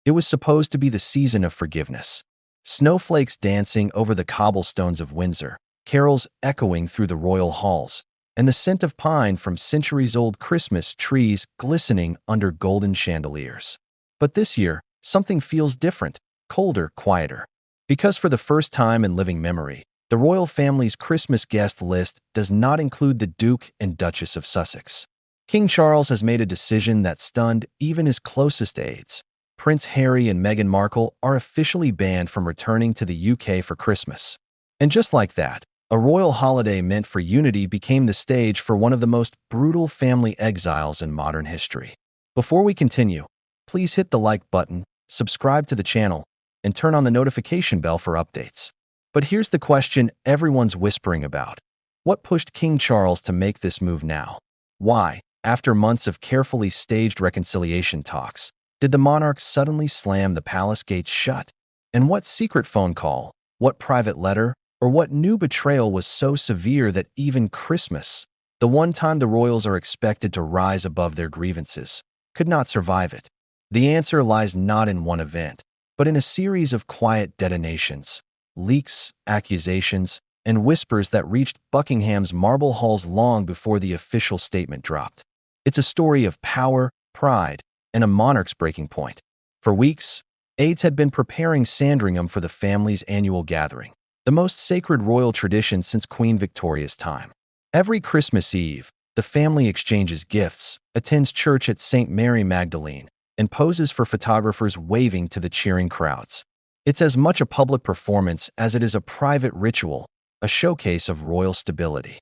It was supposed to be the season of forgiveness. Snowflakes dancing over the cobblestones of Windsor, carols echoing through the royal halls, and the scent of pine from centuries-old Christmas trees glistening under golden chandeliers. But this year, something feels different, colder, quieter. Because for the first time in living memory, the royal family's Christmas guest list does not include the Duke and Duchess of Sussex. King Charles has made a decision that stunned even his closest aides. Prince Harry and Meghan Markle are officially banned from returning to the UK for Christmas. And just like that, a royal holiday meant for unity became the stage for one of the most brutal family exiles in modern history. Before we continue, please hit the like button, subscribe to the channel, and turn on the notification bell for updates. But here's the question everyone's whispering about. What pushed King Charles to make this move now? Why, after months of carefully staged reconciliation talks, did the monarch suddenly slam the palace gates shut? And what secret phone call, what private letter, or what new betrayal was so severe that even Christmas, the one time the royals are expected to rise above their grievances, could not survive it? The answer lies not in one event, but in a series of quiet detonations, leaks, accusations, and whispers that reached Buckingham's marble halls long before the official statement dropped. It's a story of power, pride, and a monarch's breaking point. For weeks, aides had been preparing Sandringham for the family's annual gathering, the most sacred royal tradition since Queen Victoria's time. Every Christmas Eve, the family exchanges gifts, attends church at St. Mary Magdalene, and poses for photographers waving to the cheering crowds. It's as much a public performance as it is a private ritual, a showcase of royal stability.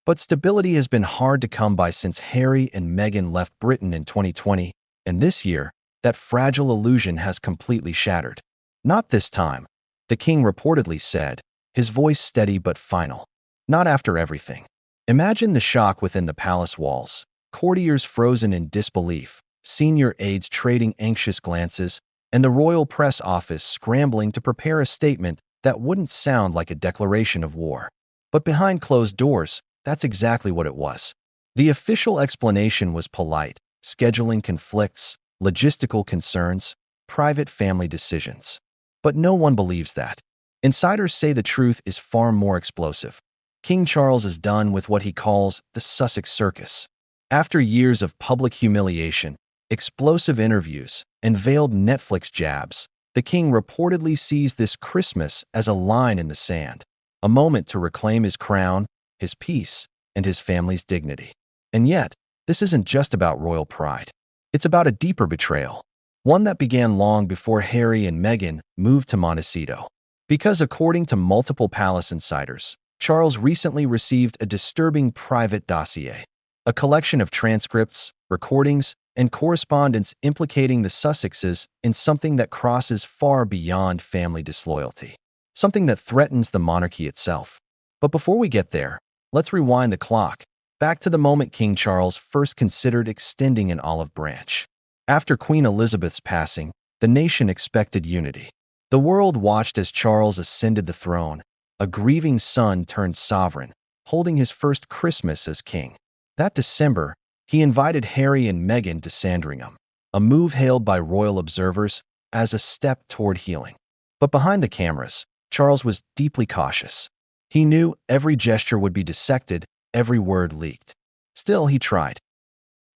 But stability has been hard to come by since Harry and Meghan left Britain in 2020, and this year, that fragile illusion has completely shattered. Not this time, the king reportedly said, his voice steady but final. Not after everything. Imagine the shock within the palace walls, courtiers frozen in disbelief, senior aides trading anxious glances, and the royal press office scrambling to prepare a statement that wouldn't sound like a declaration of war. But behind closed doors, that's exactly what it was. The official explanation was polite: scheduling conflicts, logistical concerns, private family decisions. But no one believes that. Insiders say the truth is far more explosive. King Charles is done with what he calls the Sussex circus. After years of public humiliation, explosive interviews, and veiled Netflix jabs, the king reportedly sees this Christmas as a line in the sand, a moment to reclaim his crown, his peace, and his family's dignity. And yet, this isn't just about royal pride. It's about a deeper betrayal, one that began long before Harry and Meghan moved to Montecito. Because according to multiple palace insiders, Charles recently received a disturbing private dossier, a collection of transcripts, recordings, and correspondence implicating the Sussexes in something that crosses far beyond family disloyalty, something that threatens the monarchy itself. But before we get there, let's rewind the clock, back to the moment King Charles first considered extending an olive branch. After Queen Elizabeth's passing, the nation expected unity. The world watched as Charles ascended the throne, a grieving son turned sovereign, holding his first Christmas as king. That December, he invited Harry and Meghan to Sandringham, a move hailed by royal observers as a step toward healing. But behind the cameras, Charles was deeply cautious. He knew every gesture would be dissected, every word leaked. Still, he tried.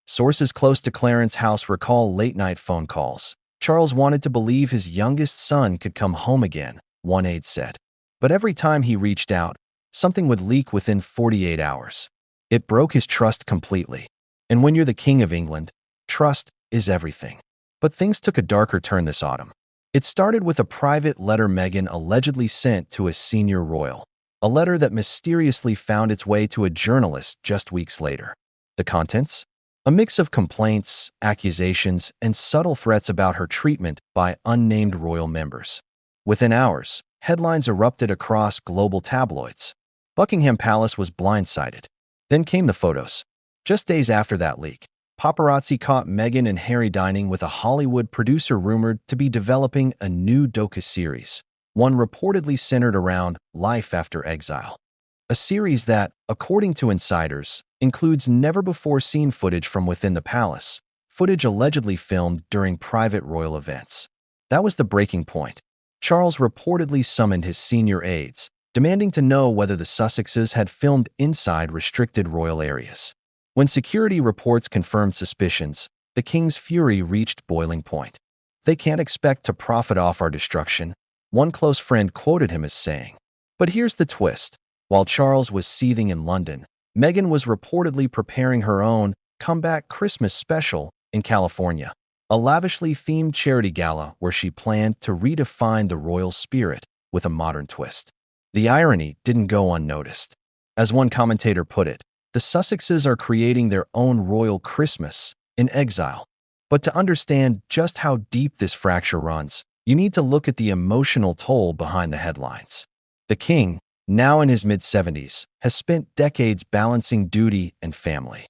Sources close to Clarence House recall late-night phone calls. Charles wanted to believe his youngest son could come home again, one aide said. But every time he reached out, something would leak within 48 hours. It broke his trust completely. And when you're the King of England, trust is everything. But things took a darker turn this autumn. It started with a private letter Meghan allegedly sent to a senior royal, a letter that mysteriously found its way to a journalist just weeks later. The contents? A mix of complaints, accusations, and subtle threats about her treatment by unnamed royal members. Within hours, headlines erupted across global tabloids. Buckingham Palace was blindsided. Then came the photos. Just days after that leak, paparazzi caught Meghan and Harry dining with a Hollywood producer rumored to be developing a new docu-series, one reportedly centered around life after exile. A series that, according to insiders, includes never-before-seen footage from within the palace, footage allegedly filmed during private royal events. That was the breaking point. Charles reportedly summoned his senior aides, demanding to know whether the Sussexes had filmed inside restricted royal areas. When security reports confirmed suspicions, the king's fury reached boiling point. "They can't expect to profit off our destruction," one close friend quoted him as saying. But here's the twist. While Charles was seething in London, Meghan was reportedly preparing her own comeback Christmas special in California, a lavishly themed charity gala where she planned to redefine the royal spirit with a modern twist. The irony didn't go unnoticed. As one commentator put it, the Sussexes are creating their own royal Christmas in exile. But to understand just how deep this fracture runs, you need to look at the emotional toll behind the headlines. The king, now in his mid-70s, has spent decades balancing duty and family.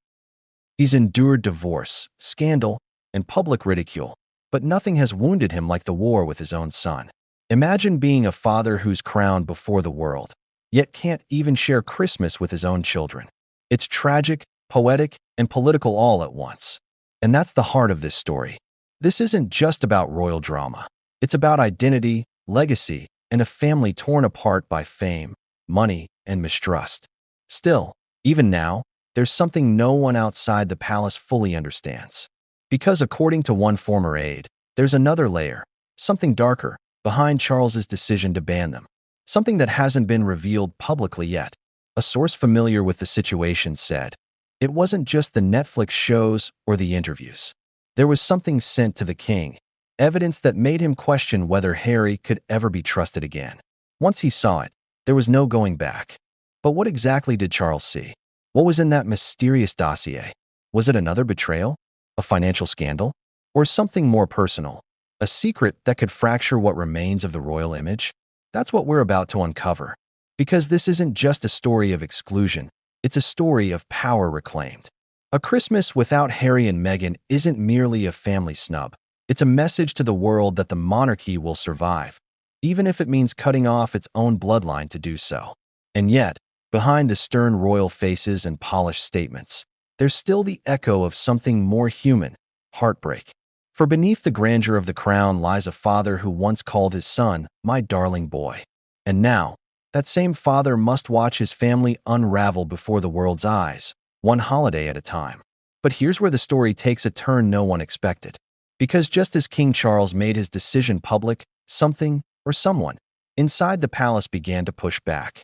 He's endured divorce, scandal, and public ridicule, but nothing has wounded him like the war with his own son. Imagine being a father who's crowned before the world, yet can't even share Christmas with his own children. It's tragic, poetic, and political all at once. And that's the heart of this story. This isn't just about royal drama. It's about identity, legacy, and a family torn apart by fame, money, and mistrust. Still, even now, there's something no one outside the palace fully understands. Because according to one former aide, there's another layer, something darker, behind Charles's decision to ban them. Something that hasn't been revealed publicly yet. A source familiar with the situation said, "It wasn't just the Netflix shows or the interviews. There was something sent to the king, evidence that made him question whether Harry could ever be trusted again. Once he saw it, there was no going back." But what exactly did Charles see? What was in that mysterious dossier? Was it another betrayal? A financial scandal? Or something more personal? A secret that could fracture what remains of the royal image? That's what we're about to uncover. Because this isn't just a story of exclusion, it's a story of power reclaimed. A Christmas without Harry and Meghan isn't merely a family snub. It's a message to the world that the monarchy will survive, even if it means cutting off its own bloodline to do so. And yet, behind the stern royal faces and polished statements, there's still the echo of something more human: heartbreak. For beneath the grandeur of the crown lies a father who once called his son, "my darling boy." And now, that same father must watch his family unravel before the world's eyes, one holiday at a time. But here's where the story takes a turn no one expected. Because just as King Charles made his decision public, something, or someone, inside the palace began to push back.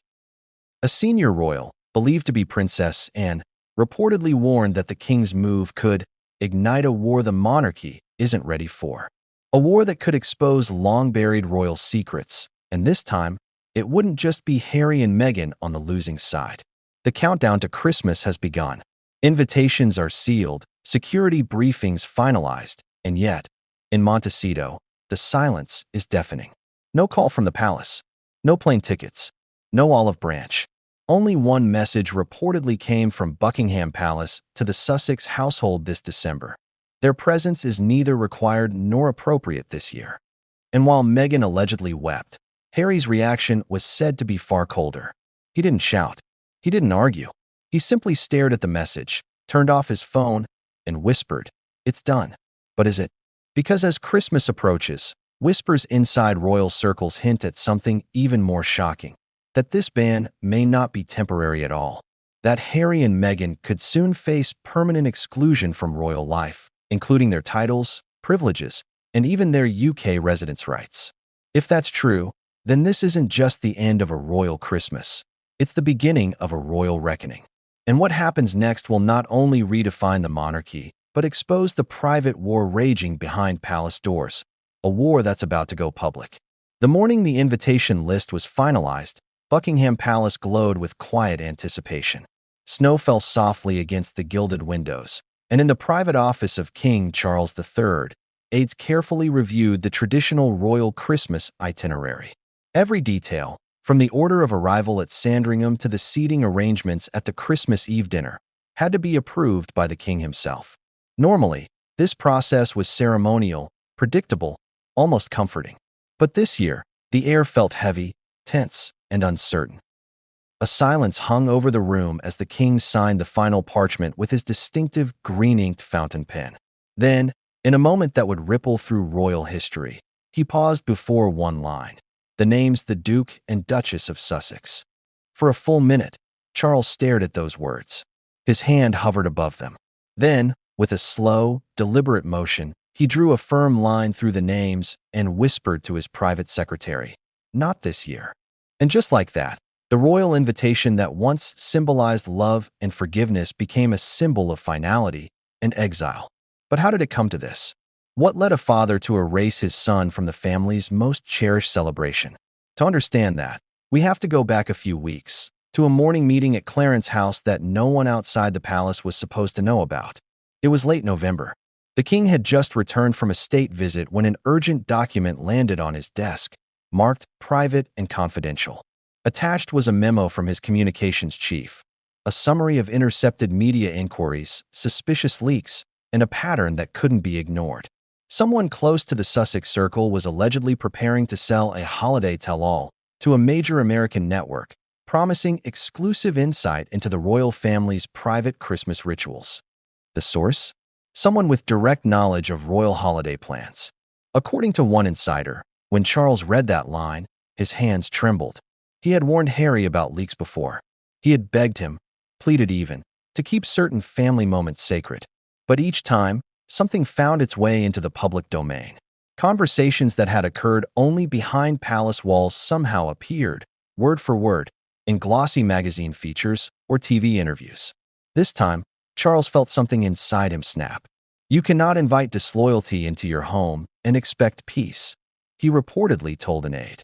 A senior royal, believed to be Princess Anne, reportedly warned that the king's move could ignite a war the monarchy isn't ready for. A war that could expose long-buried royal secrets, and this time, it wouldn't just be Harry and Meghan on the losing side. The countdown to Christmas has begun. Invitations are sealed, security briefings finalized, and yet, in Montecito, the silence is deafening. No call from the palace, no plane tickets, no olive branch. Only one message reportedly came from Buckingham Palace to the Sussex household this December. Their presence is neither required nor appropriate this year. And while Meghan allegedly wept, Harry's reaction was said to be far colder. He didn't shout. He didn't argue. He simply stared at the message, turned off his phone, and whispered, "It's done." But is it? Because as Christmas approaches, whispers inside royal circles hint at something even more shocking. That this ban may not be temporary at all. That Harry and Meghan could soon face permanent exclusion from royal life, including their titles, privileges, and even their UK residence rights. If that's true, then this isn't just the end of a royal Christmas. It's the beginning of a royal reckoning. And what happens next will not only redefine the monarchy, but expose the private war raging behind palace doors, a war that's about to go public. The morning the invitation list was finalized, Buckingham Palace glowed with quiet anticipation. Snow fell softly against the gilded windows, and in the private office of King Charles III, aides carefully reviewed the traditional royal Christmas itinerary. Every detail, from the order of arrival at Sandringham to the seating arrangements at the Christmas Eve dinner, had to be approved by the king himself. Normally, this process was ceremonial, predictable, almost comforting. But this year, the air felt heavy, tense, and uncertain. A silence hung over the room as the king signed the final parchment with his distinctive green-inked fountain pen. Then, in a moment that would ripple through royal history, he paused before one line, the names the Duke and Duchess of Sussex. For a full minute, Charles stared at those words. His hand hovered above them. Then, with a slow, deliberate motion, he drew a firm line through the names and whispered to his private secretary, "Not this year." And just like that, the royal invitation that once symbolized love and forgiveness became a symbol of finality and exile. But how did it come to this? What led a father to erase his son from the family's most cherished celebration? To understand that, we have to go back a few weeks, to a morning meeting at Clarence's house that no one outside the palace was supposed to know about. It was late November. The king had just returned from a state visit when an urgent document landed on his desk, marked private and confidential. Attached was a memo from his communications chief, a summary of intercepted media inquiries, suspicious leaks, and a pattern that couldn't be ignored. Someone close to the Sussex circle was allegedly preparing to sell a holiday tell-all to a major American network, promising exclusive insight into the royal family's private Christmas rituals. The source? Someone with direct knowledge of royal holiday plans. According to one insider, when Charles read that line, his hands trembled. He had warned Harry about leaks before. He had begged him, pleaded even, to keep certain family moments sacred. But each time, something found its way into the public domain. Conversations that had occurred only behind palace walls somehow appeared, word for word, in glossy magazine features or TV interviews. This time, Charles felt something inside him snap. You cannot invite disloyalty into your home and expect peace, he reportedly told an aide.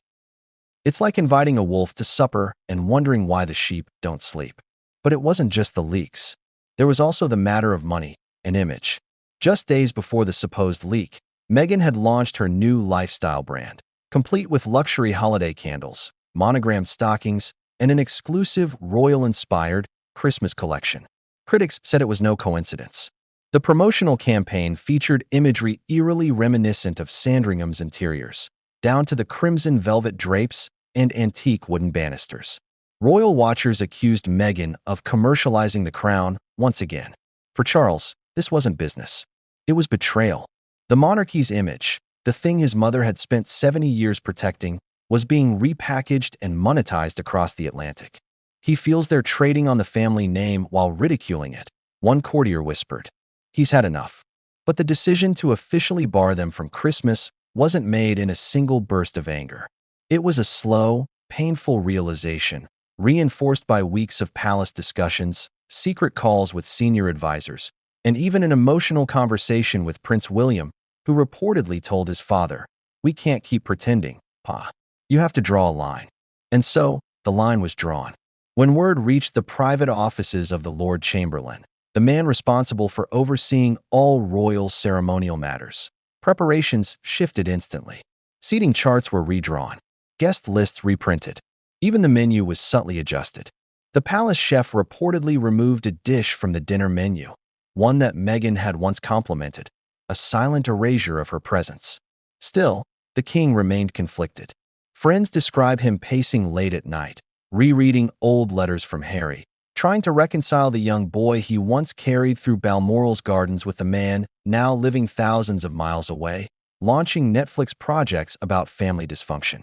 It's like inviting a wolf to supper and wondering why the sheep don't sleep. But it wasn't just the leaks. There was also the matter of money and image. Just days before the supposed leak, Meghan had launched her new lifestyle brand, complete with luxury holiday candles, monogrammed stockings, and an exclusive royal-inspired Christmas collection. Critics said it was no coincidence. The promotional campaign featured imagery eerily reminiscent of Sandringham's interiors, down to the crimson velvet drapes and antique wooden banisters. Royal watchers accused Meghan of commercializing the crown once again. For Charles, this wasn't business. It was betrayal. The monarchy's image, the thing his mother had spent 70 years protecting, was being repackaged and monetized across the Atlantic. He feels they're trading on the family name while ridiculing it, one courtier whispered. He's had enough. But the decision to officially bar them from Christmas wasn't made in a single burst of anger. It was a slow, painful realization, reinforced by weeks of palace discussions, secret calls with senior advisors, and even an emotional conversation with Prince William, who reportedly told his father, "We can't keep pretending, Pa. You have to draw a line." And so, the line was drawn. When word reached the private offices of the Lord Chamberlain, the man responsible for overseeing all royal ceremonial matters, preparations shifted instantly. Seating charts were redrawn, guest lists reprinted. Even the menu was subtly adjusted. The palace chef reportedly removed a dish from the dinner menu, one that Meghan had once complimented, a silent erasure of her presence. Still, the king remained conflicted. Friends describe him pacing late at night, rereading old letters from Harry, trying to reconcile the young boy he once carried through Balmoral's gardens with the man now living thousands of miles away, launching Netflix projects about family dysfunction.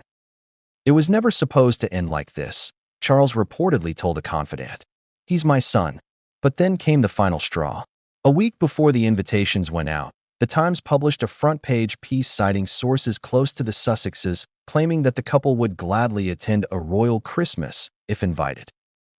It was never supposed to end like this, Charles reportedly told a confidant. He's my son. But then came the final straw. A week before the invitations went out, the Times published a front-page piece citing sources close to the Sussexes, claiming that the couple would gladly attend a royal Christmas if invited.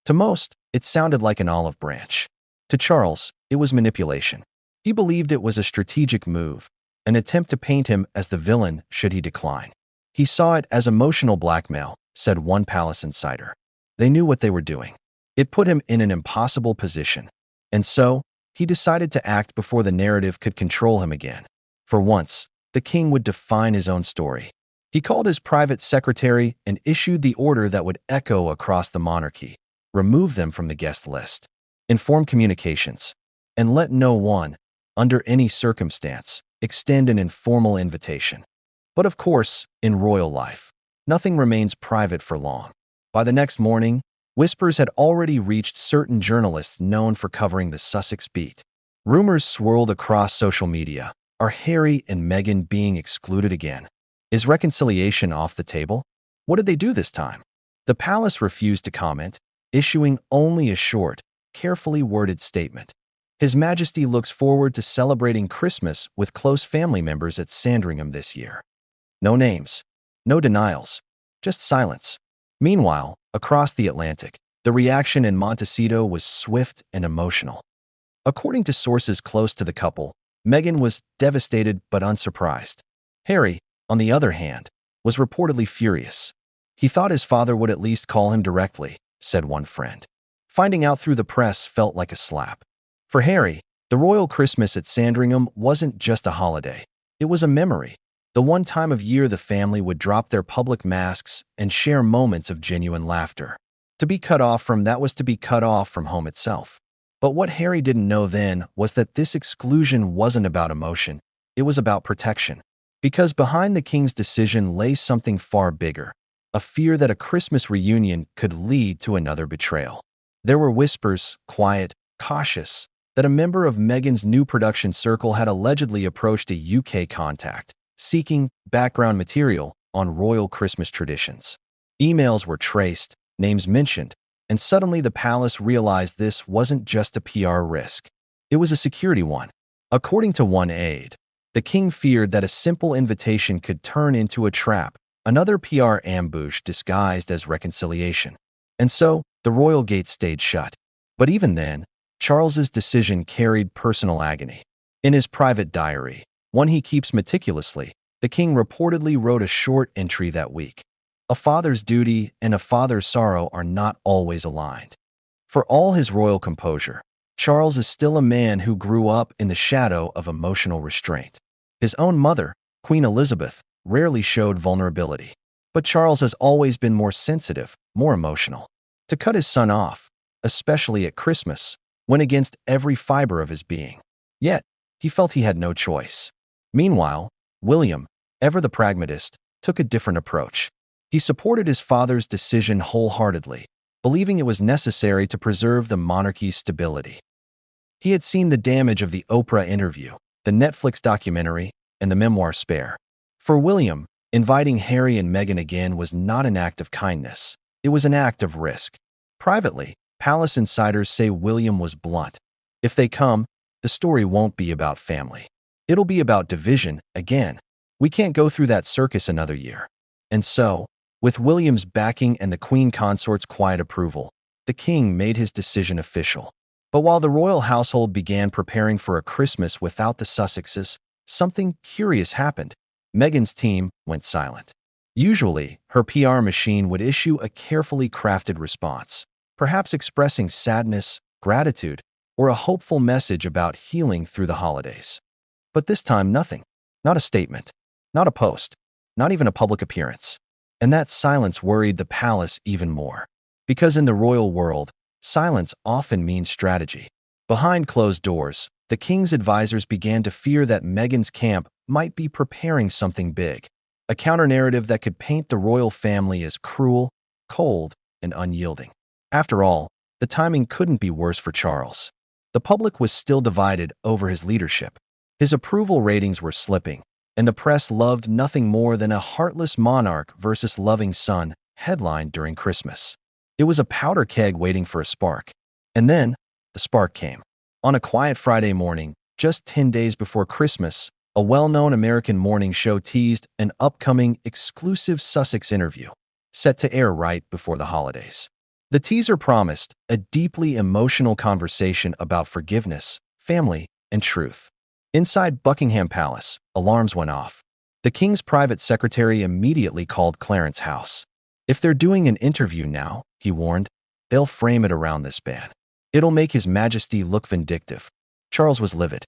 To most, it sounded like an olive branch. To Charles, it was manipulation. He believed it was a strategic move, an attempt to paint him as the villain should he decline. He saw it as emotional blackmail, said one palace insider. They knew what they were doing. It put him in an impossible position. And so, he decided to act before the narrative could control him again. For once, the king would define his own story. He called his private secretary and issued the order that would echo across the monarchy. Remove them from the guest list. Inform communications. And let no one, under any circumstance, extend an informal invitation. But of course, in royal life, nothing remains private for long. By the next morning, whispers had already reached certain journalists known for covering the Sussex beat. Rumors swirled across social media. Are Harry and Meghan being excluded again? Is reconciliation off the table? What did they do this time? The palace refused to comment, issuing only a short, carefully worded statement. His Majesty looks forward to celebrating Christmas with close family members at Sandringham this year. No names, no denials, just silence. Meanwhile, across the Atlantic, the reaction in Montecito was swift and emotional. According to sources close to the couple, Meghan was devastated but unsurprised. Harry, on the other hand, was reportedly furious. He thought his father would at least call him directly, said one friend. Finding out through the press felt like a slap. For Harry, the royal Christmas at Sandringham wasn't just a holiday. It was a memory, the one time of year the family would drop their public masks and share moments of genuine laughter. To be cut off from that was to be cut off from home itself. But what Harry didn't know then was that this exclusion wasn't about emotion, it was about protection. Because behind the king's decision lay something far bigger, a fear that a Christmas reunion could lead to another betrayal. There were whispers, quiet, cautious, that a member of Meghan's new production circle had allegedly approached a UK contact, seeking background material on royal Christmas traditions. Emails were traced, names mentioned, and suddenly the palace realized this wasn't just a PR risk. It was a security one. According to one aide, the king feared that a simple invitation could turn into a trap, another PR ambush disguised as reconciliation. And so, the royal gate stayed shut. But even then, Charles's decision carried personal agony. In his private diary, one he keeps meticulously, the king reportedly wrote a short entry that week. A father's duty and a father's sorrow are not always aligned. For all his royal composure, Charles is still a man who grew up in the shadow of emotional restraint. His own mother, Queen Elizabeth, rarely showed vulnerability. But Charles has always been more sensitive, more emotional. To cut his son off, especially at Christmas, went against every fiber of his being. Yet, he felt he had no choice. Meanwhile, William, ever the pragmatist, took a different approach. He supported his father's decision wholeheartedly, believing it was necessary to preserve the monarchy's stability. He had seen the damage of the Oprah interview, the Netflix documentary, and the memoir Spare. For William, inviting Harry and Meghan again was not an act of kindness. It was an act of risk. Privately, palace insiders say William was blunt. If they come, the story won't be about family. It'll be about division again. We can't go through that circus another year. And so, with William's backing and the Queen Consort's quiet approval, the king made his decision official. But while the royal household began preparing for a Christmas without the Sussexes, something curious happened. Meghan's team went silent. Usually, her PR machine would issue a carefully crafted response, perhaps expressing sadness, gratitude, or a hopeful message about healing through the holidays. But this time, nothing. Not a statement, not a post, not even a public appearance. And that silence worried the palace even more. Because in the royal world, silence often means strategy. Behind closed doors, the king's advisors began to fear that Meghan's camp might be preparing something big, a counter-narrative that could paint the royal family as cruel, cold, and unyielding. After all, the timing couldn't be worse for Charles. The public was still divided over his leadership. His approval ratings were slipping, and the press loved nothing more than a heartless monarch versus loving son headline during Christmas. It was a powder keg waiting for a spark. And then, the spark came. On a quiet Friday morning, just 10 days before Christmas, a well-known American morning show teased an upcoming exclusive Sussex interview, set to air right before the holidays. The teaser promised a deeply emotional conversation about forgiveness, family, and truth. Inside Buckingham Palace, alarms went off. The king's private secretary immediately called Clarence's house. If they're doing an interview now, he warned, they'll frame it around this ban. It'll make His Majesty look vindictive. Charles was livid.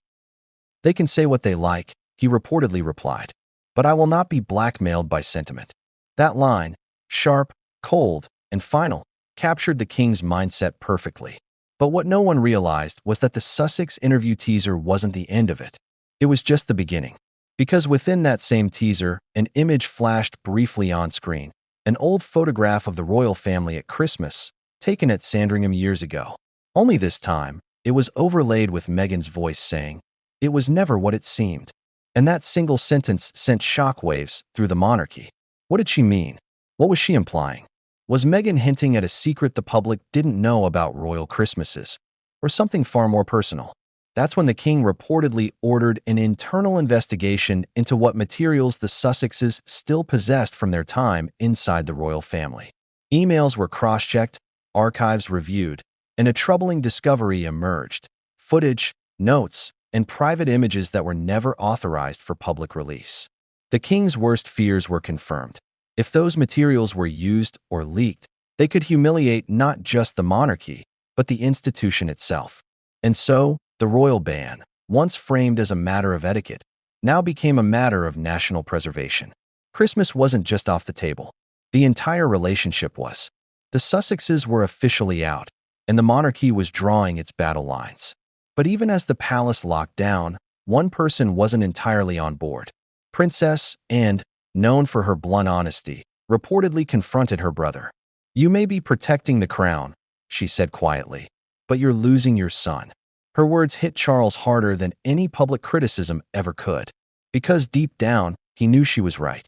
They can say what they like, he reportedly replied. But I will not be blackmailed by sentiment. That line, sharp, cold, and final, captured the king's mindset perfectly. But what no one realized was that the Sussex interview teaser wasn't the end of it. It was just the beginning. Because within that same teaser, an image flashed briefly on screen, an old photograph of the royal family at Christmas, taken at Sandringham years ago. Only this time, It was overlaid with Meghan's voice saying, "It was never what it seemed." And that single sentence sent shockwaves through the monarchy. What did she mean? What was she implying? Was Meghan hinting at a secret the public didn't know about royal Christmases? Or something far more personal? That's when the king reportedly ordered an internal investigation into what materials the Sussexes still possessed from their time inside the royal family. Emails were cross-checked, archives reviewed, and a troubling discovery emerged: footage, notes, and private images that were never authorized for public release. The king's worst fears were confirmed. If those materials were used or leaked, they could humiliate not just the monarchy, but the institution itself. And so, the royal ban, once framed as a matter of etiquette, now became a matter of national preservation. Christmas wasn't just off the table. The entire relationship was. The Sussexes were officially out, and the monarchy was drawing its battle lines. But even as the palace locked down, one person wasn't entirely on board. Princess Anne, known for her blunt honesty, reportedly confronted her brother. "You may be protecting the crown," she said quietly, "but you're losing your son." Her words hit Charles harder than any public criticism ever could, because deep down, he knew she was right.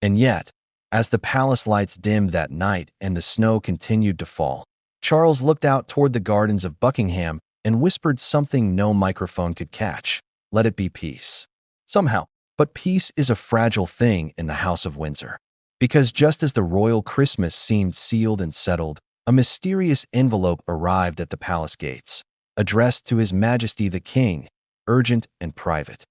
And yet, as the palace lights dimmed that night and the snow continued to fall, Charles looked out toward the gardens of Buckingham and whispered something no microphone could catch: "Let it be peace." Somehow. But peace is a fragile thing in the House of Windsor. Because just as the royal Christmas seemed sealed and settled, a mysterious envelope arrived at the palace gates, addressed to His Majesty the King, urgent and private.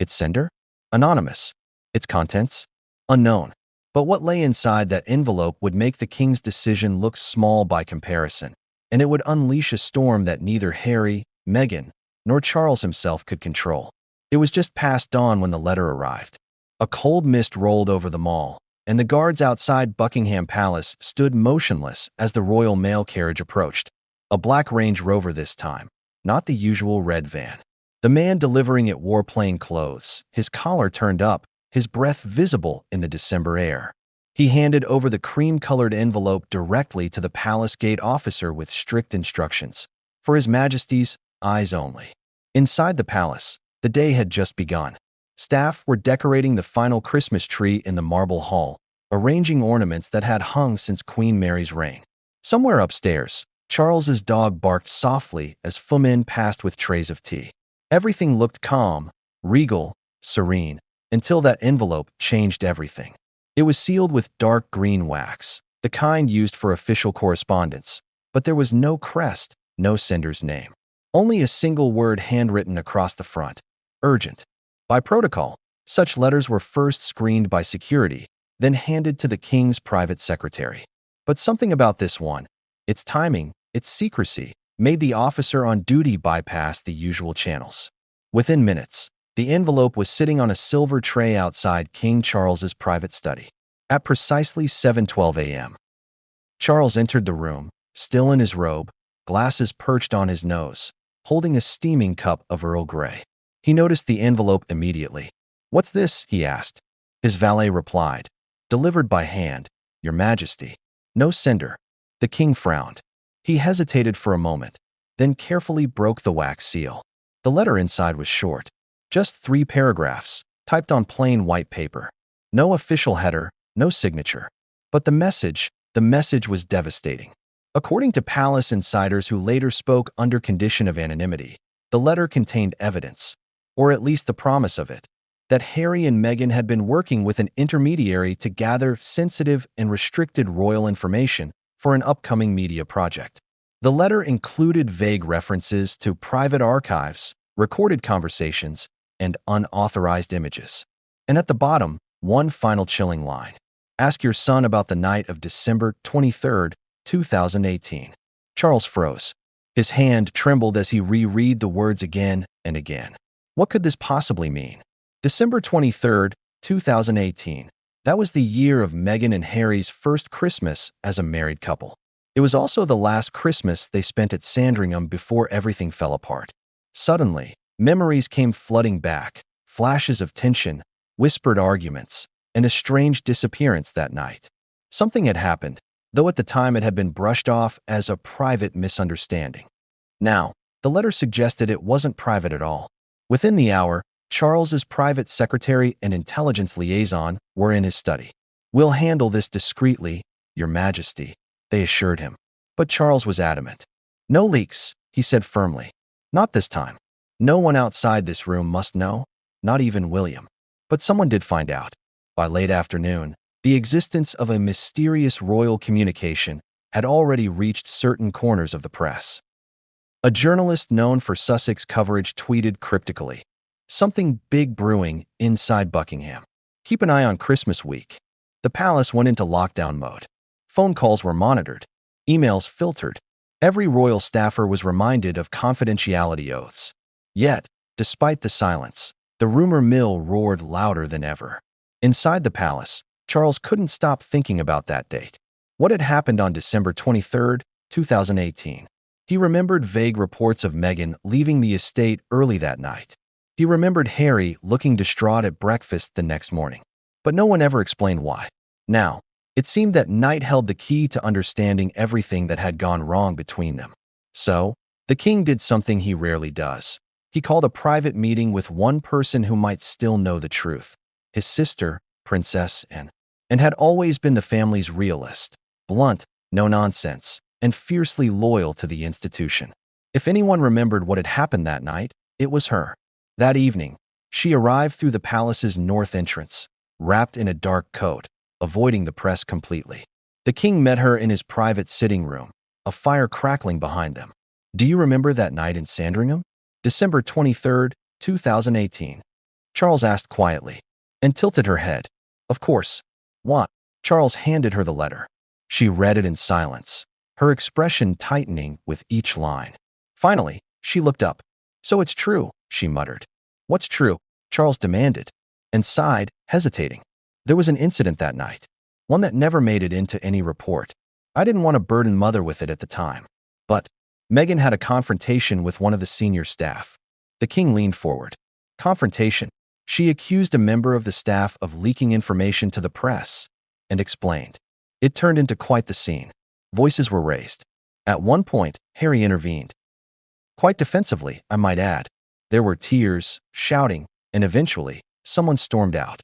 Its sender? Anonymous. Its contents? Unknown. But what lay inside that envelope would make the king's decision look small by comparison, and it would unleash a storm that neither Harry, Meghan, nor Charles himself could control. It was just past dawn when the letter arrived. A cold mist rolled over the mall, and the guards outside Buckingham Palace stood motionless as the royal mail carriage approached. A black Range Rover this time, not the usual red van. The man delivering it wore plain clothes, his collar turned up, his breath visible in the December air. He handed over the cream-colored envelope directly to the palace gate officer with strict instructions: for His Majesty's eyes only. Inside the palace, the day had just begun. Staff were decorating the final Christmas tree in the marble hall, arranging ornaments that had hung since Queen Mary's reign. Somewhere upstairs, Charles's dog barked softly as footmen passed with trays of tea. Everything looked calm, regal, serene, until that envelope changed everything. It was sealed with dark green wax, the kind used for official correspondence, but there was no crest, no sender's name. Only a single word handwritten across the front: urgent. By protocol, such letters were first screened by security, then handed to the king's private secretary. But something about this one, its timing, its secrecy, made the officer on duty bypass the usual channels. Within minutes, the envelope was sitting on a silver tray outside King Charles's private study. At precisely 7:12 a.m., Charles entered the room, still in his robe, glasses perched on his nose, holding a steaming cup of Earl Grey. He noticed the envelope immediately. "What's this?" he asked. His valet replied, "Delivered by hand, Your Majesty. No sender." The king frowned. He hesitated for a moment, then carefully broke the wax seal. The letter inside was short, just 3 paragraphs, typed on plain white paper. No official header, no signature. But the message was devastating. According to palace insiders who later spoke under condition of anonymity, the letter contained evidence, or at least the promise of it, that Harry and Meghan had been working with an intermediary to gather sensitive and restricted royal information for an upcoming media project. The letter included vague references to private archives, recorded conversations, and unauthorized images. And at the bottom, one final chilling line: "Ask your son about the night of December 23rd, 2018. Charles froze. His hand trembled as he reread the words again and again. What could this possibly mean? December 23rd, 2018. That was the year of Meghan and Harry's first Christmas as a married couple. It was also the last Christmas they spent at Sandringham before everything fell apart. Suddenly, memories came flooding back, flashes of tension, whispered arguments, and a strange disappearance that night. Something had happened, though at the time it had been brushed off as a private misunderstanding. Now, The letter suggested it wasn't private at all. Within the hour, Charles's private secretary and intelligence liaison were in his study. "We'll handle this discreetly, Your Majesty," they assured him. But Charles was adamant. "No leaks," he said firmly. "Not this time. No one outside this room must know, not even William." But someone did find out. By late afternoon, the existence of a mysterious royal communication had already reached certain corners of the press. A journalist known for Sussex coverage tweeted cryptically, "Something big brewing inside Buckingham. Keep an eye on Christmas week." The palace went into lockdown mode. Phone calls were monitored, emails filtered. Every royal staffer was reminded of confidentiality oaths. Yet, despite the silence, the rumor mill roared louder than ever. Inside the palace, Charles couldn't stop thinking about that date. What had happened on December 23, 2018? He remembered vague reports of Meghan leaving the estate early that night. He remembered Harry looking distraught at breakfast the next morning. But no one ever explained why. Now, it seemed that night held the key to understanding everything that had gone wrong between them. So, the king did something he rarely does. He called a private meeting with one person who might still know the truth. His sister, Princess Anne, and had always been the family's realist, blunt, no-nonsense, and fiercely loyal to the institution. If anyone remembered what had happened that night, it was her. That evening, she arrived through the palace's north entrance, wrapped in a dark coat, avoiding the press completely. The king met her in his private sitting room, a fire crackling behind them. "Do you remember that night in Sandringham? December 23, 2018. Charles asked quietly, and tilted her head. "Of course." "What?" Charles handed her the letter. She read it in silence, her expression tightening with each line. Finally, she looked up. "So it's true," she muttered. "What's true?" Charles demanded, and sighed, hesitating. "There was an incident that night, one that never made it into any report. I didn't want to burden Mother with it at the time. But Meghan had a confrontation with one of the senior staff." The king leaned forward. "Confrontation?" She accused a member of the staff of leaking information to the press, and explained. It turned into quite the scene. Voices were raised. At one point, Harry intervened. Quite defensively, I might add. There were tears, shouting, and eventually, someone stormed out.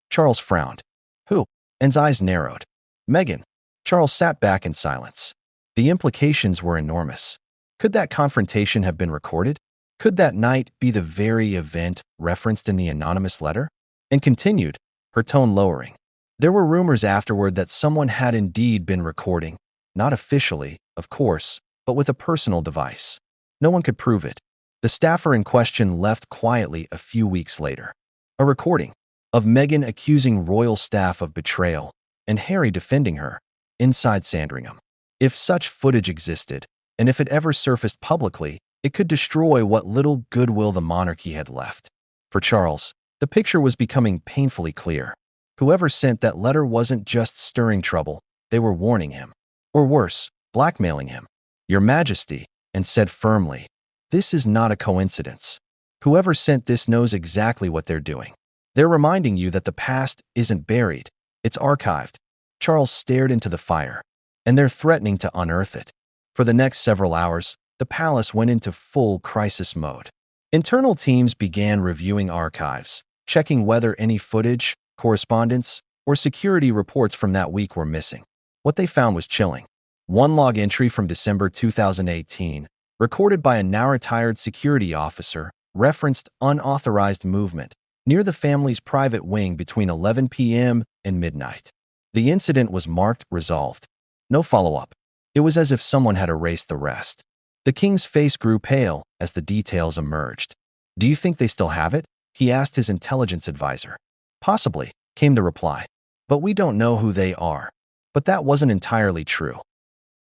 Charles frowned. "Who?" Anne's eyes narrowed. "Meghan." Charles sat back in silence. The implications were enormous. Could that confrontation have been recorded? Could that night be the very event referenced in the anonymous letter? And continued, her tone lowering. There were rumors afterward that someone had indeed been recording, not officially, of course, but with a personal device. No one could prove it. The staffer in question left quietly a few weeks later. A recording of Meghan accusing royal staff of betrayal and Harry defending her inside Sandringham. If such footage existed, and if it ever surfaced publicly, it could destroy what little goodwill the monarchy had left. For Charles, the picture was becoming painfully clear. Whoever sent that letter wasn't just stirring trouble, they were warning him. Or worse, blackmailing him. "Your Majesty," and said firmly, "this is not a coincidence. Whoever sent this knows exactly what they're doing. They're reminding you that the past isn't buried, it's archived." Charles stared into the fire, and they're threatening to unearth it. For the next several hours, the palace went into full crisis mode. Internal teams began reviewing archives, checking whether any footage, correspondence, or security reports from that week were missing. What they found was chilling. One log entry from December 2018, recorded by a now-retired security officer, referenced unauthorized movement near the family's private wing between 11 p.m. and midnight. The incident was marked resolved. No follow-up. It was as if someone had erased the rest. The king's face grew pale as the details emerged. "Do you think they still have it?" he asked his intelligence advisor. "Possibly," came the reply. "But we don't know who they are." But that wasn't entirely true.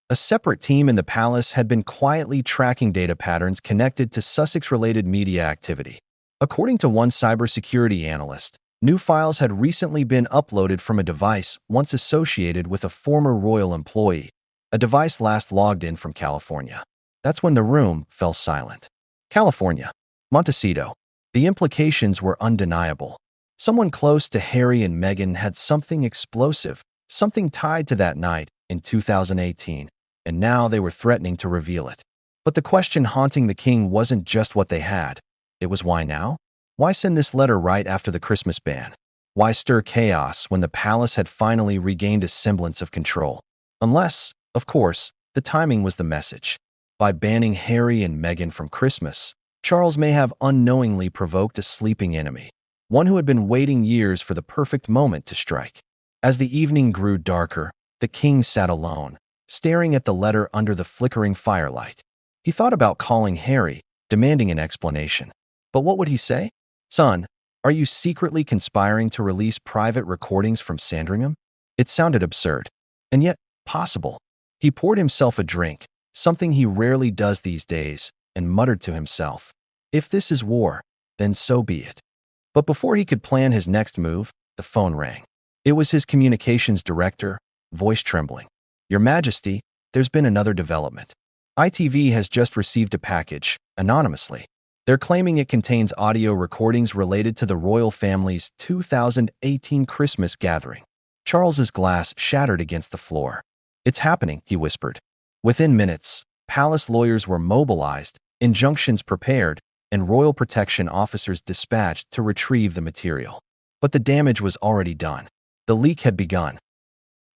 A separate team in the palace had been quietly tracking data patterns connected to Sussex-related media activity. According to one cybersecurity analyst, new files had recently been uploaded from a device once associated with a former royal employee, a device last logged in from California. That's when the room fell silent. California. Montecito. The implications were undeniable. Someone close to Harry and Meghan had something explosive, something tied to that night in 2018, and now they were threatening to reveal it. But the question haunting the king wasn't just what they had. It was why now? Why send this letter right after the Christmas ban? Why stir chaos when the palace had finally regained a semblance of control? Unless, of course, the timing was the message. By banning Harry and Meghan from Christmas, Charles may have unknowingly provoked a sleeping enemy, one who had been waiting years for the perfect moment to strike. As the evening grew darker, the king sat alone, staring at the letter under the flickering firelight. He thought about calling Harry, demanding an explanation. But what would he say? Son, are you secretly conspiring to release private recordings from Sandringham? It sounded absurd, and yet possible. He poured himself a drink, something he rarely does these days, and muttered to himself, if this is war, then so be it. But before he could plan his next move, the phone rang. It was his communications director, voice trembling. Your Majesty, there's been another development. ITV has just received a package, anonymously. They're claiming it contains audio recordings related to the royal family's 2018 Christmas gathering. Charles's glass shattered against the floor. It's happening, he whispered. Within minutes, palace lawyers were mobilized, injunctions prepared, and royal protection officers dispatched to retrieve the material. But the damage was already done. The leak had begun.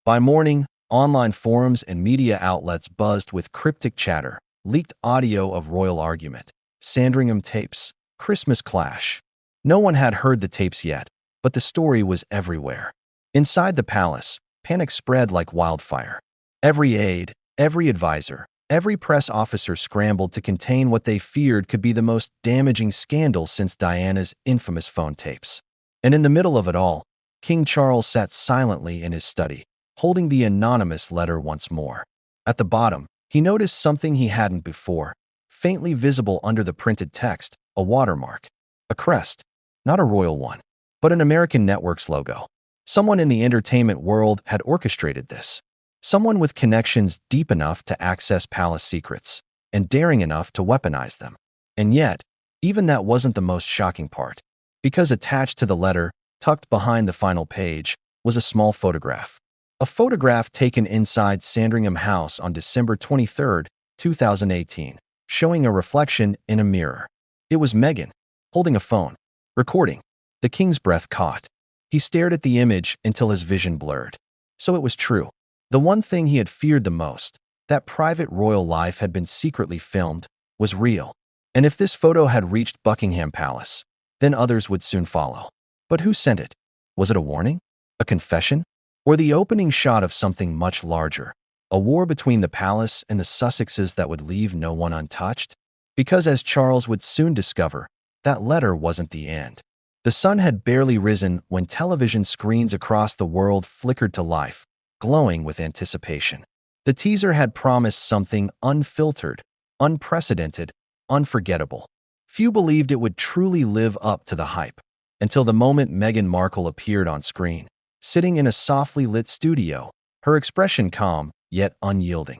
By morning, online forums and media outlets buzzed with cryptic chatter, leaked audio of royal argument, Sandringham tapes, Christmas clash. No one had heard the tapes yet, but the story was everywhere. Inside the palace, panic spread like wildfire. Every aide, every advisor, every press officer scrambled to contain what they feared could be the most damaging scandal since Diana's infamous phone tapes. And in the middle of it all, King Charles sat silently in his study, holding the anonymous letter once more. At the bottom, he noticed something he hadn't before. Faintly visible under the printed text, a watermark. A crest. Not a royal one, but an American Networks logo. Someone in the entertainment world had orchestrated this. Someone with connections deep enough to access palace secrets, and daring enough to weaponize them. And yet, even that wasn't the most shocking part. Because attached to the letter, tucked behind the final page, was a small photograph. A photograph taken inside Sandringham House on December 23, 2018. Showing a reflection in a mirror. It was Meghan, holding a phone, recording. The king's breath caught. He stared at the image until his vision blurred. So it was true. The one thing he had feared the most, that private royal life had been secretly filmed, was real. And if this photo had reached Buckingham Palace, then others would soon follow. But who sent it? Was it a warning? A confession? Or the opening shot of something much larger? A war between the palace and the Sussexes that would leave no one untouched? Because as Charles would soon discover, that letter wasn't the end. The sun had barely risen when television screens across the world flickered to life, glowing with anticipation. The teaser had promised something unfiltered, unprecedented, unforgettable. Few believed it would truly live up to the hype, until the moment Meghan Markle appeared on screen, sitting in a softly lit studio, her expression calm, yet unyielding.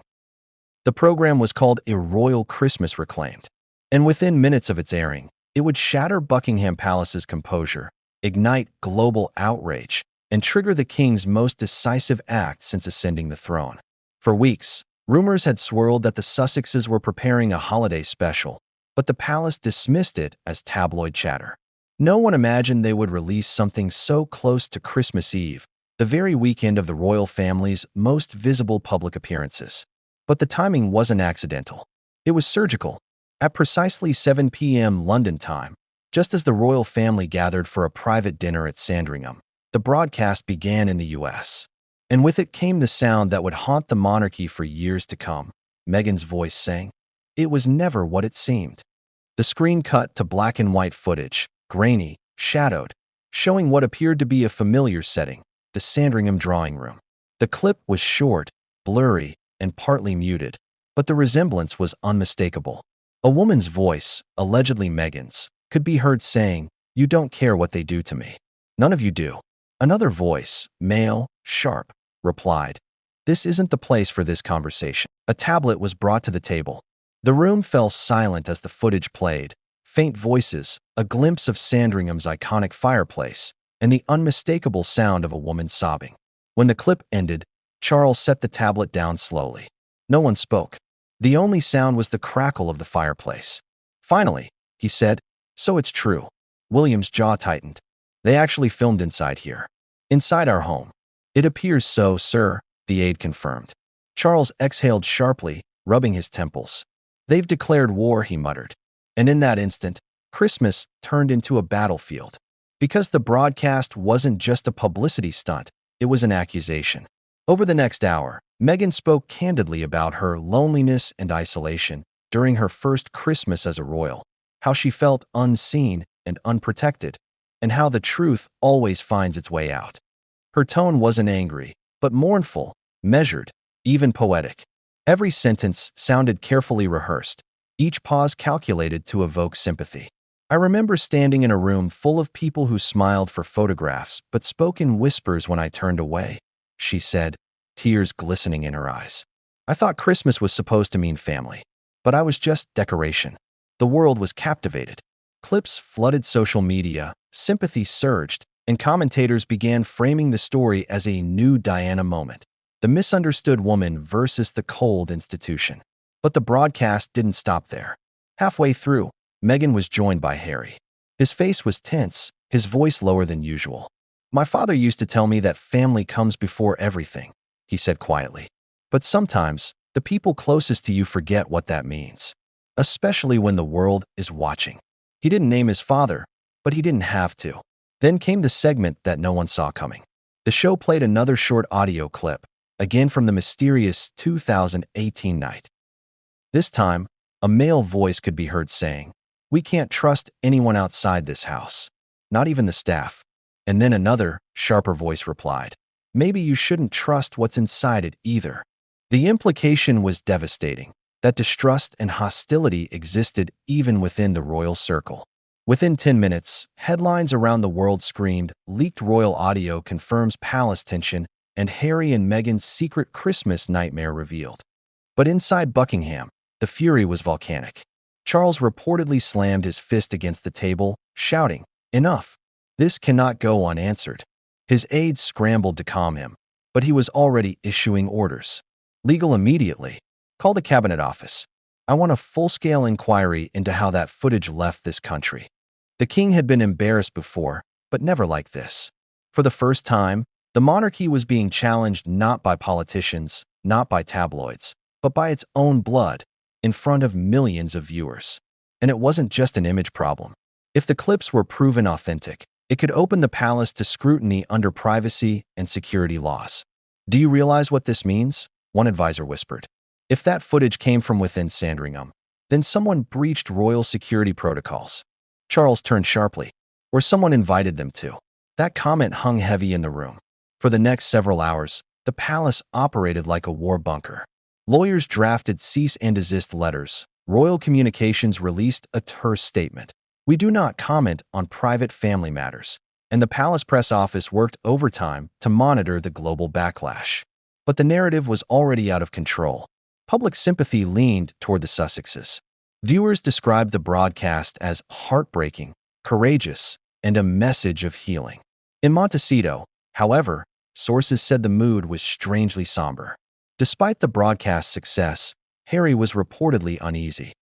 The program was called A Royal Christmas Reclaimed, and within minutes of its airing, it would shatter Buckingham Palace's composure, ignite global outrage, and trigger the king's most decisive act since ascending the throne. For weeks, rumors had swirled that the Sussexes were preparing a holiday special, but the palace dismissed it as tabloid chatter. No one imagined they would release something so close to Christmas Eve, the very weekend of the royal family's most visible public appearances. But the timing wasn't accidental. It was surgical. At precisely 7 p.m. London time, just as the royal family gathered for a private dinner at Sandringham, the broadcast began in the U.S. And with it came the sound that would haunt the monarchy for years to come. Meghan's voice sang, "It was never what it seemed." The screen cut to black and white footage, grainy, shadowed, showing what appeared to be a familiar setting, the Sandringham drawing room. The clip was short, blurry, and partly muted, but the resemblance was unmistakable. A woman's voice, allegedly Meghan's, could be heard saying, "You don't care what they do to me. None of you do." Another voice, male, sharp, replied, "This isn't the place for this conversation." A tablet was brought to the table. The room fell silent as the footage played. Faint voices, a glimpse of Sandringham's iconic fireplace, and the unmistakable sound of a woman sobbing. When the clip ended, Charles set the tablet down slowly. No one spoke. The only sound was the crackle of the fireplace. Finally, he said, "So it's true." William's jaw tightened. "They actually filmed inside here. Inside our home." "It appears so, sir," the aide confirmed. Charles exhaled sharply, rubbing his temples. "They've declared war," he muttered. And in that instant, Christmas turned into a battlefield. Because the broadcast wasn't just a publicity stunt, it was an accusation. Over the next hour, Meghan spoke candidly about her loneliness and isolation during her first Christmas as a royal, how she felt unseen and unprotected, and how the truth always finds its way out. Her tone wasn't angry, but mournful, measured, even poetic. Every sentence sounded carefully rehearsed, each pause calculated to evoke sympathy. "I remember standing in a room full of people who smiled for photographs but spoke in whispers when I turned away," she said, tears glistening in her eyes. "I thought Christmas was supposed to mean family, but I was just decoration." The world was captivated. Clips flooded social media, sympathy surged, and commentators began framing the story as a new Diana moment, the misunderstood woman versus the cold institution. But the broadcast didn't stop there. Halfway through, Meghan was joined by Harry. His face was tense, his voice lower than usual. "My father used to tell me that family comes before everything," he said quietly. "But sometimes, the people closest to you forget what that means, especially when the world is watching." He didn't name his father, but he didn't have to. Then came the segment that no one saw coming. The show played another short audio clip, again from the mysterious 2018 night. This time, a male voice could be heard saying, "We can't trust anyone outside this house, not even the staff." And then another, sharper voice replied, "Maybe you shouldn't trust what's inside it either." The implication was devastating, that distrust and hostility existed even within the royal circle. Within 10 minutes, headlines around the world screamed, "Leaked royal audio confirms palace tension," and "Harry and Meghan's secret Christmas nightmare revealed." But inside Buckingham, the fury was volcanic. Charles reportedly slammed his fist against the table, shouting, "Enough! This cannot go unanswered." His aides scrambled to calm him, but he was already issuing orders. "Legal immediately. Call the Cabinet Office. I want a full-scale inquiry into how that footage left this country." The king had been embarrassed before, but never like this. For the first time, the monarchy was being challenged not by politicians, not by tabloids, but by its own blood, in front of millions of viewers. And it wasn't just an image problem. If the clips were proven authentic, it could open the palace to scrutiny under privacy and security laws. "Do you realize what this means?" one advisor whispered. "If that footage came from within Sandringham, then someone breached royal security protocols." Charles turned sharply. "Or someone invited them to." That comment hung heavy in the room. For the next several hours, the palace operated like a war bunker. Lawyers drafted cease and desist letters. Royal Communications released a terse statement. "We do not comment on private family matters." And the palace press office worked overtime to monitor the global backlash. But the narrative was already out of control. Public sympathy leaned toward the Sussexes. Viewers described the broadcast as heartbreaking, courageous, and a message of healing. In Montecito, however, sources said the mood was strangely somber. Despite the broadcast's success, Harry was reportedly uneasy.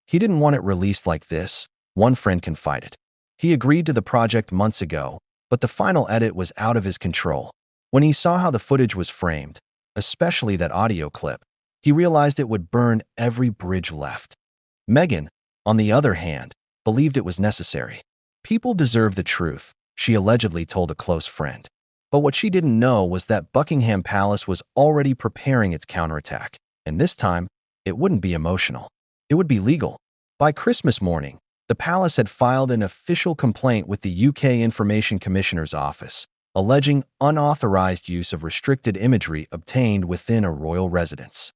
He didn't want it released like this, one friend confided. He agreed to the project months ago, but the final edit was out of his control. When he saw how the footage was framed, especially that audio clip, he realized it would burn every bridge left. Meghan, on the other hand, believed it was necessary. "People deserve the truth," she allegedly told a close friend. But what she didn't know was that Buckingham Palace was already preparing its counterattack, and this time, it wouldn't be emotional. It would be legal. By Christmas morning, the palace had filed an official complaint with the UK Information Commissioner's Office, alleging unauthorized use of restricted imagery obtained within a royal residence.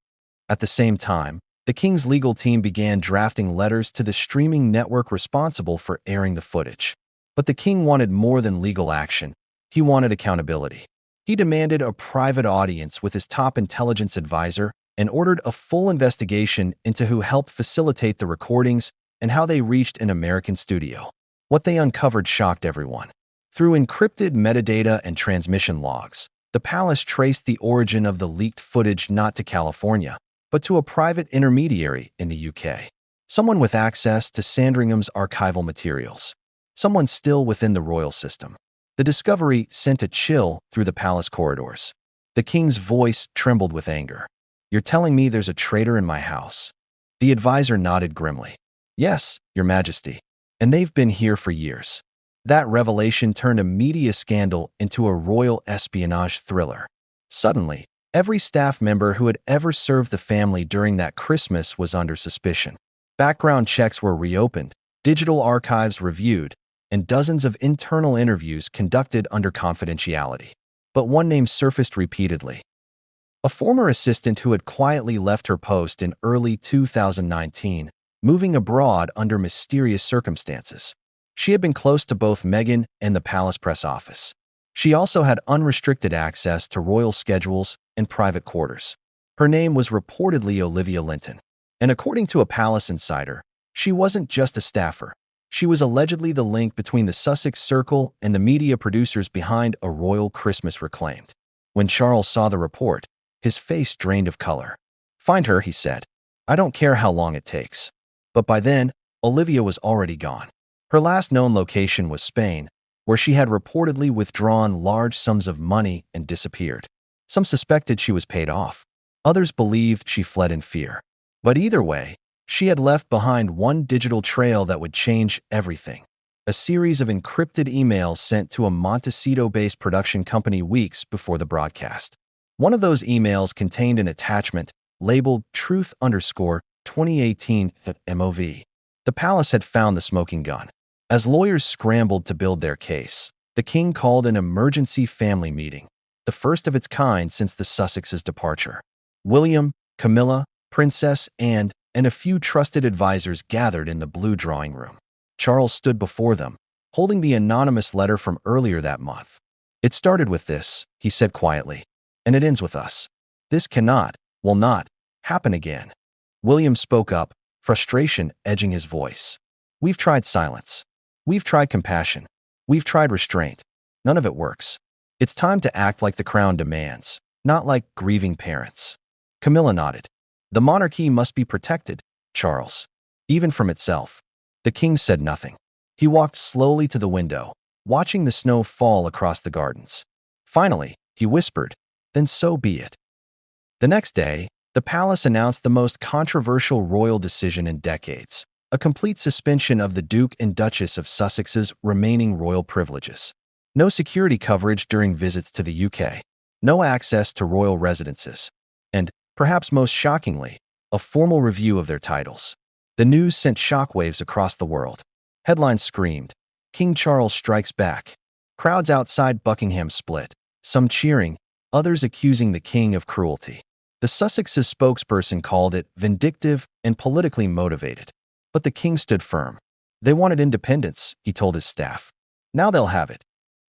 At the same time, the King's legal team began drafting letters to the streaming network responsible for airing the footage. But the King wanted more than legal action. He wanted accountability. He demanded a private audience with his top intelligence advisor and ordered a full investigation into who helped facilitate the recordings and how they reached an American studio. What they uncovered shocked everyone. Through encrypted metadata and transmission logs, the palace traced the origin of the leaked footage not to California, but to a private intermediary in the UK. Someone with access to Sandringham's archival materials. Someone still within the royal system. The discovery sent a chill through the palace corridors. The king's voice trembled with anger. "You're telling me there's a traitor in my house?" The advisor nodded grimly. "Yes, Your Majesty. And they've been here for years." That revelation turned a media scandal into a royal espionage thriller. Suddenly, every staff member who had ever served the family during that Christmas was under suspicion. Background checks were reopened, digital archives reviewed, and dozens of internal interviews conducted under confidentiality. But one name surfaced repeatedly. A former assistant who had quietly left her post in early 2019, moving abroad under mysterious circumstances. She had been close to both Meghan and the palace press office. She also had unrestricted access to royal schedules and private quarters. Her name was reportedly Olivia Linton. And according to a palace insider, she wasn't just a staffer. She was allegedly the link between the Sussex circle and the media producers behind A Royal Christmas Reclaimed. When Charles saw the report, his face drained of color. "Find her," he said. "I don't care how long it takes." But by then, Olivia was already gone. Her last known location was Spain, where she had reportedly withdrawn large sums of money and disappeared. Some suspected she was paid off. Others believed she fled in fear. But either way, she had left behind one digital trail that would change everything. A series of encrypted emails sent to a Montecito-based production company weeks before the broadcast. One of those emails contained an attachment labeled Truth_2018 MOV. The palace had found the smoking gun. As lawyers scrambled to build their case, the king called an emergency family meeting, the first of its kind since the Sussexes' departure. William, Camilla, Princess Anne, and a few trusted advisors gathered in the blue drawing room. Charles stood before them, holding the anonymous letter from earlier that month. "It started with this," he said quietly, "and it ends with us. This cannot, will not, happen again." William spoke up, frustration edging his voice. "We've tried silence. We've tried compassion. We've tried restraint. None of it works. It's time to act like the crown demands, not like grieving parents." Camilla nodded. "The monarchy must be protected, Charles, even from itself." The king said nothing. He walked slowly to the window, watching the snow fall across the gardens. Finally, he whispered, "Then so be it." The next day, the palace announced the most controversial royal decision in decades: a complete suspension of the Duke and Duchess of Sussex's remaining royal privileges. No security coverage during visits to the UK, no access to royal residences, and, perhaps most shockingly, a formal review of their titles. The news sent shockwaves across the world. Headlines screamed, "King Charles strikes back." Crowds outside Buckingham split, some cheering, others accusing the king of cruelty. The Sussexes spokesperson called it vindictive and politically motivated. But the king stood firm. They wanted independence, he told his staff. Now they'll have it.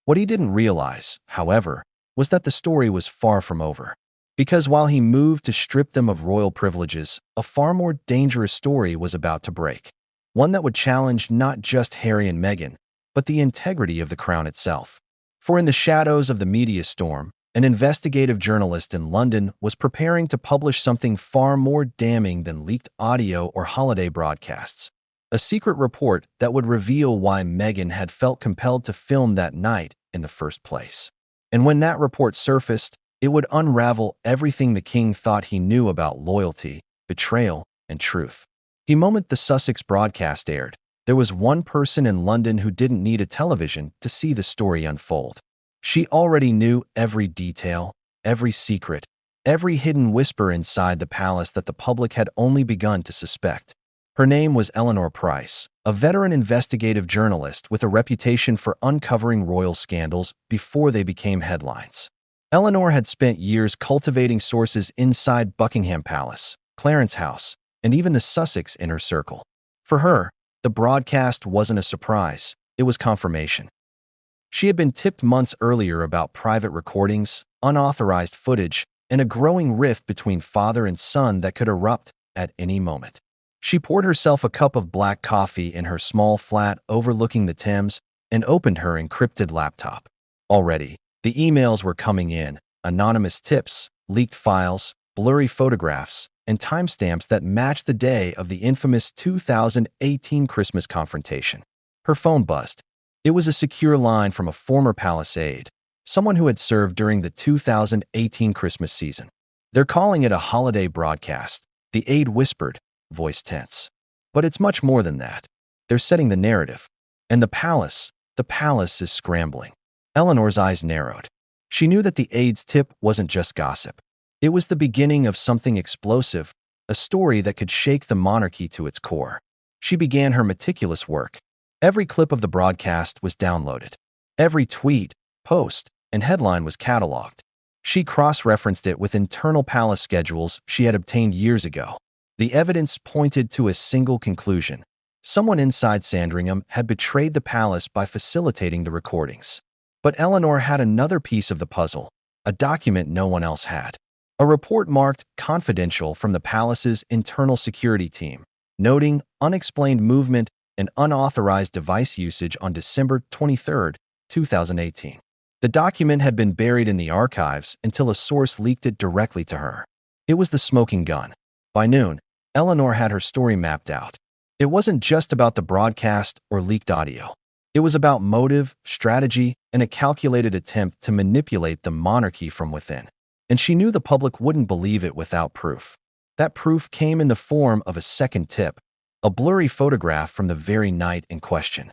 What he didn't realize, however, was that the story was far from over. Because while he moved to strip them of royal privileges, a far more dangerous story was about to break. One that would challenge not just Harry and Meghan, but the integrity of the crown itself. For in the shadows of the media storm, an investigative journalist in London was preparing to publish something far more damning than leaked audio or holiday broadcasts. A secret report that would reveal why Meghan had felt compelled to film that night in the first place. And when that report surfaced, it would unravel everything the king thought he knew about loyalty, betrayal, and truth. The moment the Sussex broadcast aired, there was one person in London who didn't need a television to see the story unfold. She already knew every detail, every secret, every hidden whisper inside the palace that the public had only begun to suspect. Her name was Eleanor Price, a veteran investigative journalist with a reputation for uncovering royal scandals before they became headlines. Eleanor had spent years cultivating sources inside Buckingham Palace, Clarence House, and even the Sussex inner circle. For her, the broadcast wasn't a surprise, it was confirmation. She had been tipped months earlier about private recordings, unauthorized footage, and a growing rift between father and son that could erupt at any moment. She poured herself a cup of black coffee in her small flat overlooking the Thames and opened her encrypted laptop. Already, the emails were coming in, anonymous tips, leaked files, blurry photographs, and timestamps that matched the day of the infamous 2018 Christmas confrontation. Her phone buzzed. It was a secure line from a former palace aide, someone who had served during the 2018 Christmas season. "They're calling it a holiday broadcast," the aide whispered, voice tense. "But it's much more than that. They're setting the narrative. And the palace is scrambling." Eleanor's eyes narrowed. She knew that the aide's tip wasn't just gossip. It was the beginning of something explosive, a story that could shake the monarchy to its core. She began her meticulous work. Every clip of the broadcast was downloaded. Every tweet, post, and headline was cataloged. She cross-referenced it with internal palace schedules she had obtained years ago. The evidence pointed to a single conclusion. Someone inside Sandringham had betrayed the palace by facilitating the recordings. But Eleanor had another piece of the puzzle, a document no one else had. A report marked confidential from the palace's internal security team, noting unexplained movement and unauthorized device usage on December 23, 2018. The document had been buried in the archives until a source leaked it directly to her. It was the smoking gun. By noon, Eleanor had her story mapped out. It wasn't just about the broadcast or leaked audio. It was about motive, strategy, and a calculated attempt to manipulate the monarchy from within. And she knew the public wouldn't believe it without proof. That proof came in the form of a second tip, a blurry photograph from the very night in question.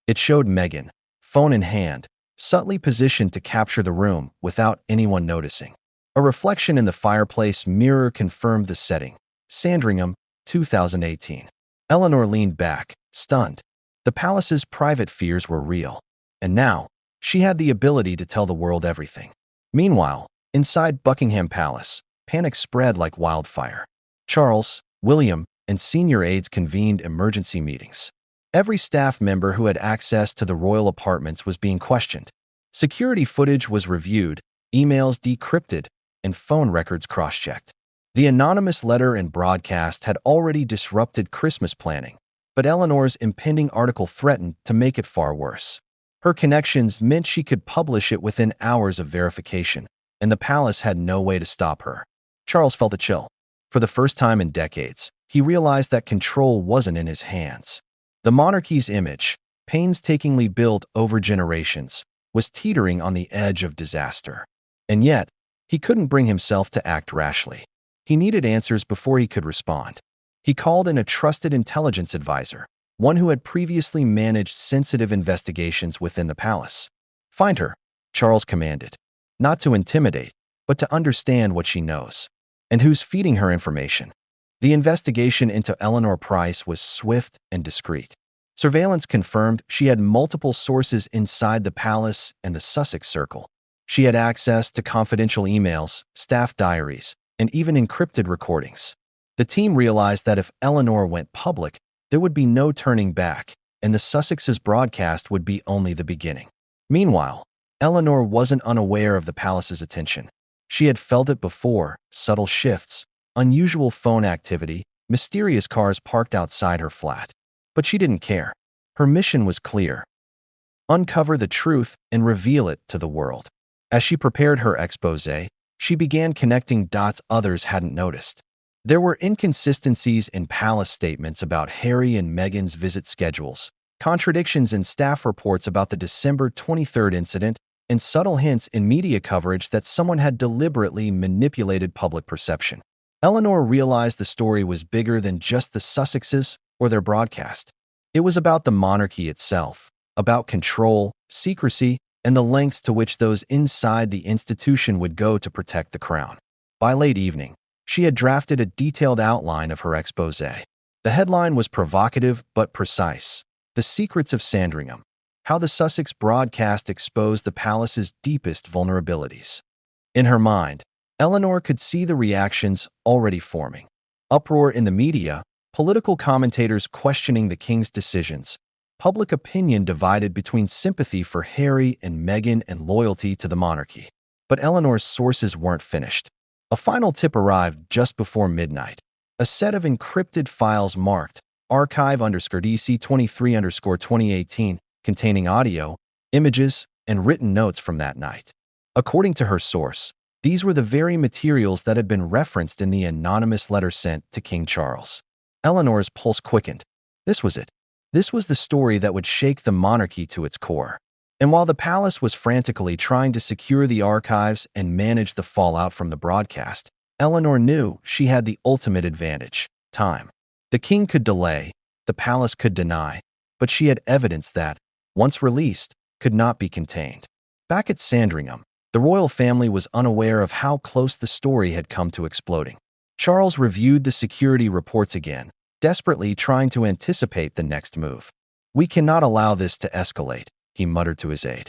It showed Meghan, phone in hand, subtly positioned to capture the room without anyone noticing. A reflection in the fireplace mirror confirmed the setting. Sandringham, 2018. Eleanor leaned back, stunned. The palace's private fears were real, and now she had the ability to tell the world everything. Meanwhile, inside Buckingham Palace, panic spread like wildfire. Charles, William, and senior aides convened emergency meetings. Every staff member who had access to the royal apartments was being questioned. Security footage was reviewed, emails decrypted, and phone records cross-checked. The anonymous letter and broadcast had already disrupted Christmas planning, but Eleanor's impending article threatened to make it far worse. Her connections meant she could publish it within hours of verification, and the palace had no way to stop her. Charles felt a chill. For the first time in decades, he realized that control wasn't in his hands. The monarchy's image, painstakingly built over generations, was teetering on the edge of disaster. And yet, he couldn't bring himself to act rashly. He needed answers before he could respond. He called in a trusted intelligence advisor, one who had previously managed sensitive investigations within the palace. "Find her," Charles commanded, not to intimidate, but to understand what she knows, and who's feeding her information. The investigation into Eleanor Price was swift and discreet. Surveillance confirmed she had multiple sources inside the palace and the Sussex circle. She had access to confidential emails, staff diaries, and even encrypted recordings. The team realized that if Eleanor went public, there would be no turning back, and the Sussexes broadcast would be only the beginning. Meanwhile, Eleanor wasn't unaware of the palace's attention. She had felt it before: subtle shifts, unusual phone activity, mysterious cars parked outside her flat. But she didn't care. Her mission was clear: uncover the truth and reveal it to the world. As she prepared her exposé, she began connecting dots others hadn't noticed. There were inconsistencies in palace statements about Harry and Meghan's visit schedules, contradictions in staff reports about the December 23rd incident, and subtle hints in media coverage that someone had deliberately manipulated public perception. Eleanor realized the story was bigger than just the Sussexes or their broadcast. It was about the monarchy itself, about control, secrecy, and the lengths to which those inside the institution would go to protect the crown. By late evening, she had drafted a detailed outline of her exposé. The headline was provocative but precise: "The Secrets of Sandringham: How the Sussex Broadcast Exposed the Palace's Deepest Vulnerabilities." In her mind, Eleanor could see the reactions already forming. Uproar in the media, political commentators questioning the king's decisions, public opinion divided between sympathy for Harry and Meghan and loyalty to the monarchy. But Eleanor's sources weren't finished. A final tip arrived just before midnight. A set of encrypted files marked archive_DC23_2018 containing audio, images, and written notes from that night. According to her source, These were the very materials that had been referenced in the anonymous letter sent to King Charles. Eleanor's pulse quickened. This was it. This was the story that would shake the monarchy to its core. And while the palace was frantically trying to secure the archives and manage the fallout from the broadcast, Eleanor knew she had the ultimate advantage: time. The king could delay, the palace could deny, but she had evidence that, once released, could not be contained. Back at Sandringham, the royal family was unaware of how close the story had come to exploding. Charles reviewed the security reports again, desperately trying to anticipate the next move. "We cannot allow this to escalate," he muttered to his aide.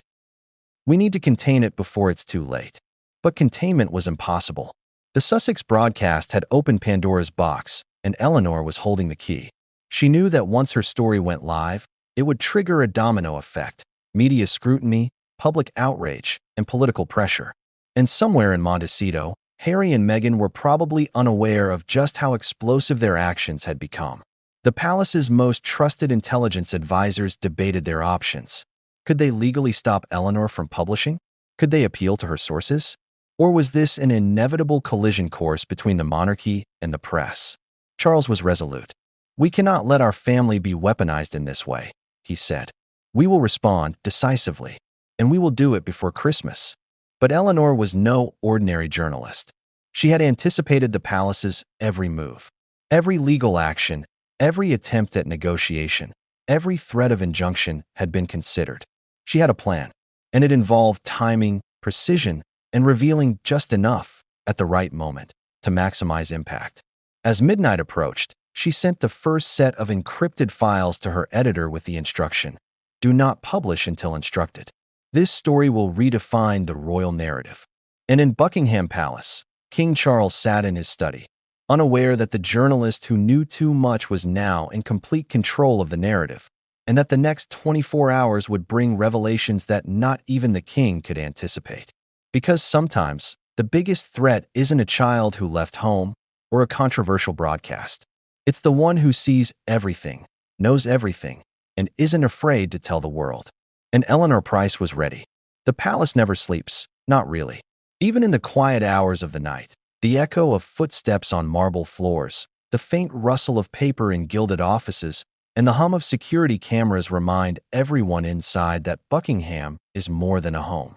"We need to contain it before it's too late." But containment was impossible. The Sussex broadcast had opened Pandora's box, and Eleanor was holding the key. She knew that once her story went live, it would trigger a domino effect: media scrutiny, public outrage, and political pressure. And somewhere in Montecito, Harry and Meghan were probably unaware of just how explosive their actions had become. The palace's most trusted intelligence advisors debated their options. Could they legally stop Eleanor from publishing? Could they appeal to her sources? Or was this an inevitable collision course between the monarchy and the press? Charles was resolute. "We cannot let our family be weaponized in this way," he said. "We will respond decisively, and we will do it before Christmas." But Eleanor was no ordinary journalist. She had anticipated the palace's every move, every legal action, every attempt at negotiation, every threat of injunction had been considered. She had a plan, and it involved timing, precision, and revealing just enough at the right moment to maximize impact. As midnight approached, she sent the first set of encrypted files to her editor with the instruction: "Do not publish until instructed. This story will redefine the royal narrative." And in Buckingham Palace, King Charles sat in his study, unaware that the journalist who knew too much was now in complete control of the narrative, and that the next 24 hours would bring revelations that not even the king could anticipate. Because sometimes, the biggest threat isn't a child who left home or a controversial broadcast. It's the one who sees everything, knows everything, and isn't afraid to tell the world. And Eleanor Price was ready. The palace never sleeps, not really. Even in the quiet hours of the night, the echo of footsteps on marble floors, the faint rustle of paper in gilded offices, and the hum of security cameras remind everyone inside that Buckingham is more than a home.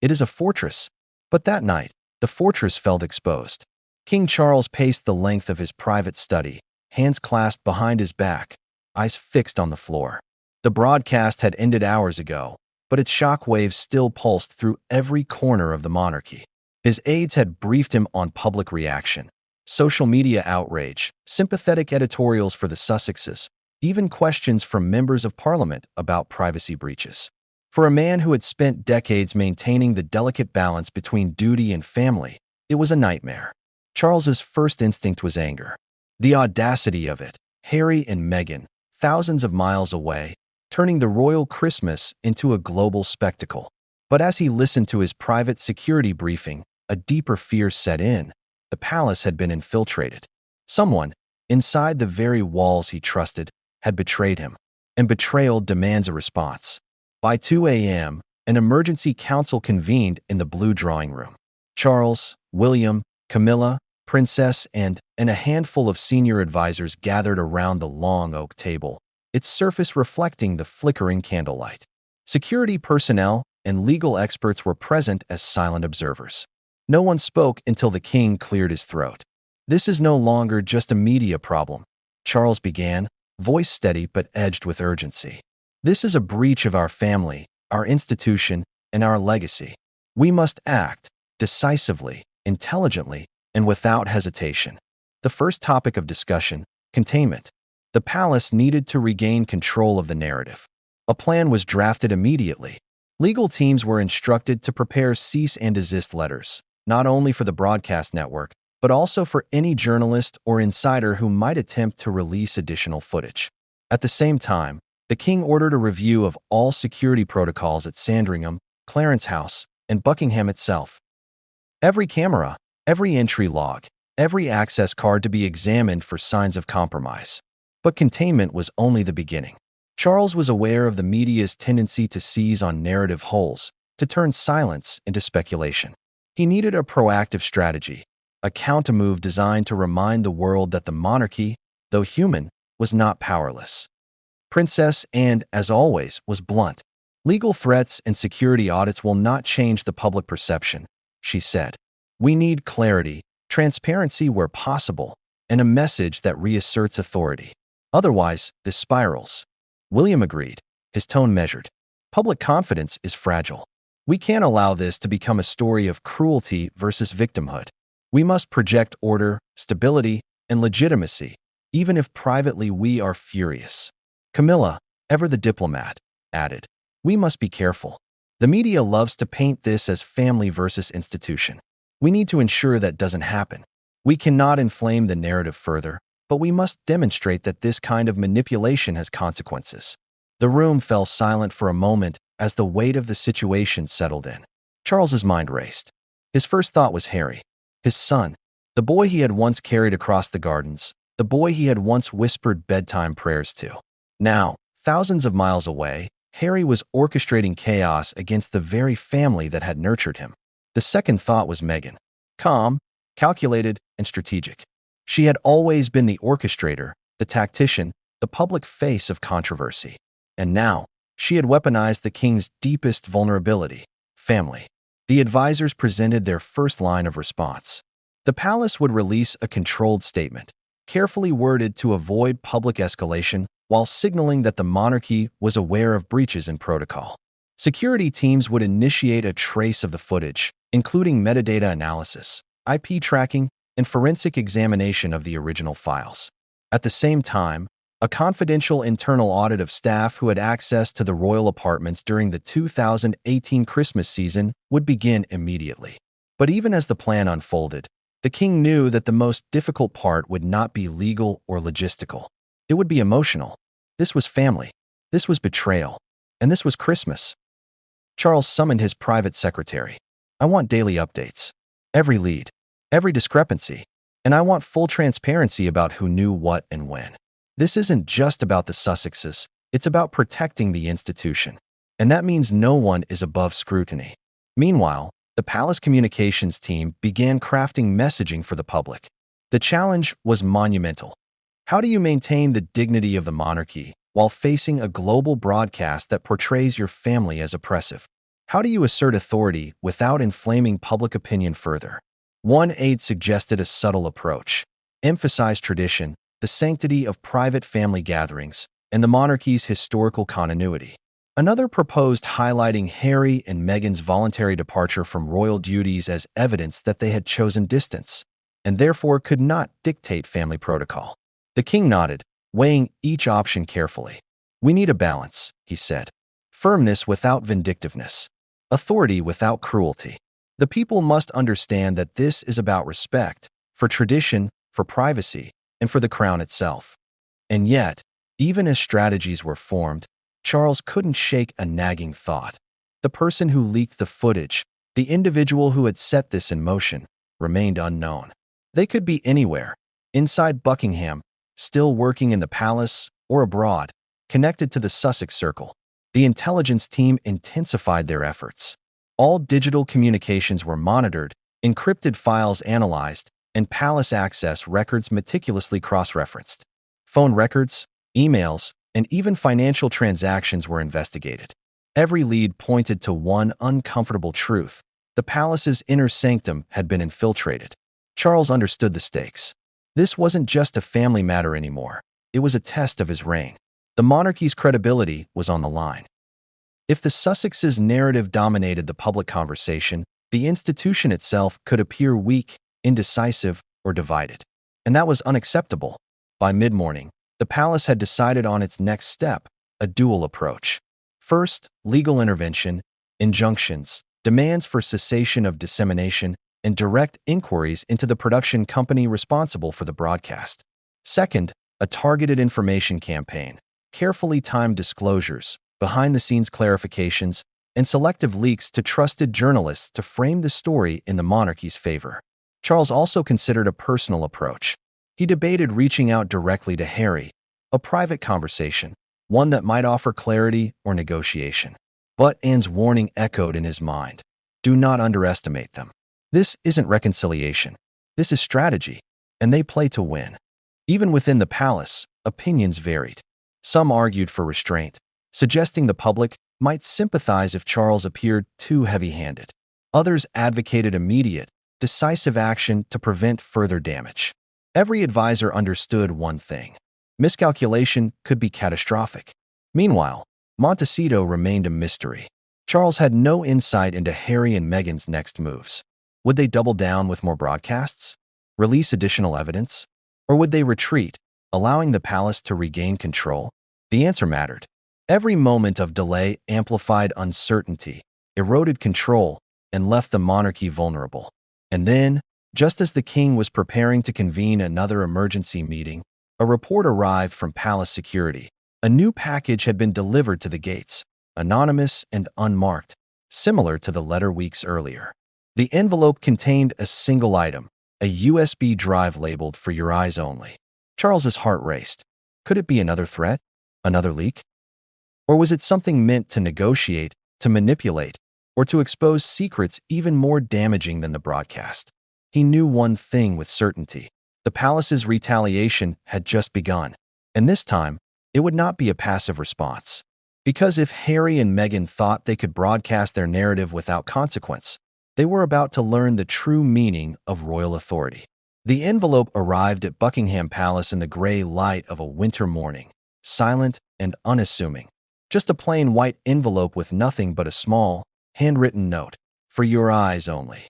It is a fortress. But that night, the fortress felt exposed. King Charles paced the length of his private study, hands clasped behind his back, eyes fixed on the floor. The broadcast had ended hours ago, but its shock waves still pulsed through every corner of the monarchy. His aides had briefed him on public reaction, social media outrage, sympathetic editorials for the Sussexes, even questions from members of parliament about privacy breaches. For a man who had spent decades maintaining the delicate balance between duty and family, it was a nightmare. Charles's first instinct was anger. The audacity of it. Harry and Meghan, thousands of miles away, turning the royal Christmas into a global spectacle. But as he listened to his private security briefing, a deeper fear set in. The palace had been infiltrated. Someone, inside the very walls he trusted, had betrayed him. And betrayal demands a response. By 2 a.m., an emergency council convened in the Blue Drawing Room. Charles, William, Camilla, Princess, and a handful of senior advisors gathered around the long oak table, its surface reflecting the flickering candlelight. Security personnel and legal experts were present as silent observers. No one spoke until the king cleared his throat. "This is no longer just a media problem," Charles began, voice steady but edged with urgency. "This is a breach of our family, our institution, and our legacy. We must act decisively, intelligently, and without hesitation." The first topic of discussion: containment. The palace needed to regain control of the narrative. A plan was drafted immediately. Legal teams were instructed to prepare cease and desist letters, not only for the broadcast network, but also for any journalist or insider who might attempt to release additional footage. At the same time, the king ordered a review of all security protocols at Sandringham, Clarence House, and Buckingham itself. Every camera, every entry log, every access card to be examined for signs of compromise. But containment was only the beginning. Charles was aware of the media's tendency to seize on narrative holes, to turn silence into speculation. He needed a proactive strategy, a countermove designed to remind the world that the monarchy, though human, was not powerless. Princess and, as always, was blunt. Legal threats and security audits will not change the public perception, she said. We need clarity, transparency where possible, and a message that reasserts authority. Otherwise, this spirals. William agreed, his tone measured. Public confidence is fragile. We can't allow this to become a story of cruelty versus victimhood. We must project order, stability, and legitimacy, even if privately we are furious. Camilla, ever the diplomat, added, we must be careful. The media loves to paint this as family versus institution. We need to ensure that doesn't happen. We cannot inflame the narrative further, but we must demonstrate that this kind of manipulation has consequences. The room fell silent for a moment as the weight of the situation settled in. Charles's mind raced. His first thought was Harry, his son, the boy he had once carried across the gardens, the boy he had once whispered bedtime prayers to. Now, thousands of miles away, Harry was orchestrating chaos against the very family that had nurtured him. The second thought was Meghan. Calm, calculated, and strategic. She had always been the orchestrator, the tactician, the public face of controversy. And now, she had weaponized the king's deepest vulnerability, family. The advisors presented their first line of response. The palace would release a controlled statement, carefully worded to avoid public escalation while signaling that the monarchy was aware of breaches in protocol. Security teams would initiate a trace of the footage, including metadata analysis, IP tracking, and forensic examination of the original files. At the same time, a confidential internal audit of staff who had access to the royal apartments during the 2018 Christmas season would begin immediately. But even as the plan unfolded, the king knew that the most difficult part would not be legal or logistical. It would be emotional. This was family. This was betrayal. And this was Christmas. Charles summoned his private secretary. I want daily updates. Every lead. Every discrepancy. And I want full transparency about who knew what and when. This isn't just about the Sussexes. It's about protecting the institution. And that means no one is above scrutiny. Meanwhile, the palace communications team began crafting messaging for the public. The challenge was monumental. How do you maintain the dignity of the monarchy while facing a global broadcast that portrays your family as oppressive? How do you assert authority without inflaming public opinion further? One aide suggested a subtle approach. Emphasize tradition, the sanctity of private family gatherings, and the monarchy's historical continuity. Another proposed highlighting Harry and Meghan's voluntary departure from royal duties as evidence that they had chosen distance, and therefore could not dictate family protocol. The king nodded, weighing each option carefully. We need a balance, he said. Firmness without vindictiveness. Authority without cruelty. The people must understand that this is about respect, for tradition, for privacy, and for the crown itself. And yet, even as strategies were formed, Charles couldn't shake a nagging thought. The person who leaked the footage, the individual who had set this in motion, remained unknown. They could be anywhere, inside Buckingham, still working in the palace, or abroad, connected to the Sussex circle. The intelligence team intensified their efforts. All digital communications were monitored, encrypted files analyzed, and palace access records meticulously cross-referenced. Phone records, emails, and even financial transactions were investigated. Every lead pointed to one uncomfortable truth. The palace's inner sanctum had been infiltrated. Charles understood the stakes. This wasn't just a family matter anymore. It was a test of his reign. The monarchy's credibility was on the line. If the Sussexes' narrative dominated the public conversation, the institution itself could appear weak, indecisive, or divided. And that was unacceptable. By mid-morning, the palace had decided on its next step, a dual approach. First, legal intervention, injunctions, demands for cessation of dissemination, and direct inquiries into the production company responsible for the broadcast. Second, a targeted information campaign, carefully timed disclosures, behind-the-scenes clarifications, and selective leaks to trusted journalists to frame the story in the monarchy's favor. Charles also considered a personal approach. He debated reaching out directly to Harry, a private conversation, one that might offer clarity or negotiation. But Anne's warning echoed in his mind. Do not underestimate them. This isn't reconciliation. This is strategy, and they play to win. Even within the palace, opinions varied. Some argued for restraint, suggesting the public might sympathize if Charles appeared too heavy-handed. Others advocated immediate, decisive action to prevent further damage. Every advisor understood one thing: miscalculation could be catastrophic. Meanwhile, Montecito remained a mystery. Charles had no insight into Harry and Meghan's next moves. Would they double down with more broadcasts? Release additional evidence? Or would they retreat, allowing the palace to regain control? The answer mattered. Every moment of delay amplified uncertainty, eroded control, and left the monarchy vulnerable. And then, just as the king was preparing to convene another emergency meeting, a report arrived from palace security. A new package had been delivered to the gates, anonymous and unmarked, similar to the letter weeks earlier. The envelope contained a single item, a USB drive labeled "For Your Eyes Only." Charles's heart raced. Could it be another threat? Another leak? Or was it something meant to negotiate, to manipulate, or to expose secrets even more damaging than the broadcast? He knew one thing with certainty: the palace's retaliation had just begun, and this time, it would not be a passive response. Because if Harry and Meghan thought they could broadcast their narrative without consequence, they were about to learn the true meaning of royal authority. The envelope arrived at Buckingham Palace in the gray light of a winter morning, silent and unassuming. Just a plain white envelope with nothing but a small, handwritten note: "For your eyes only."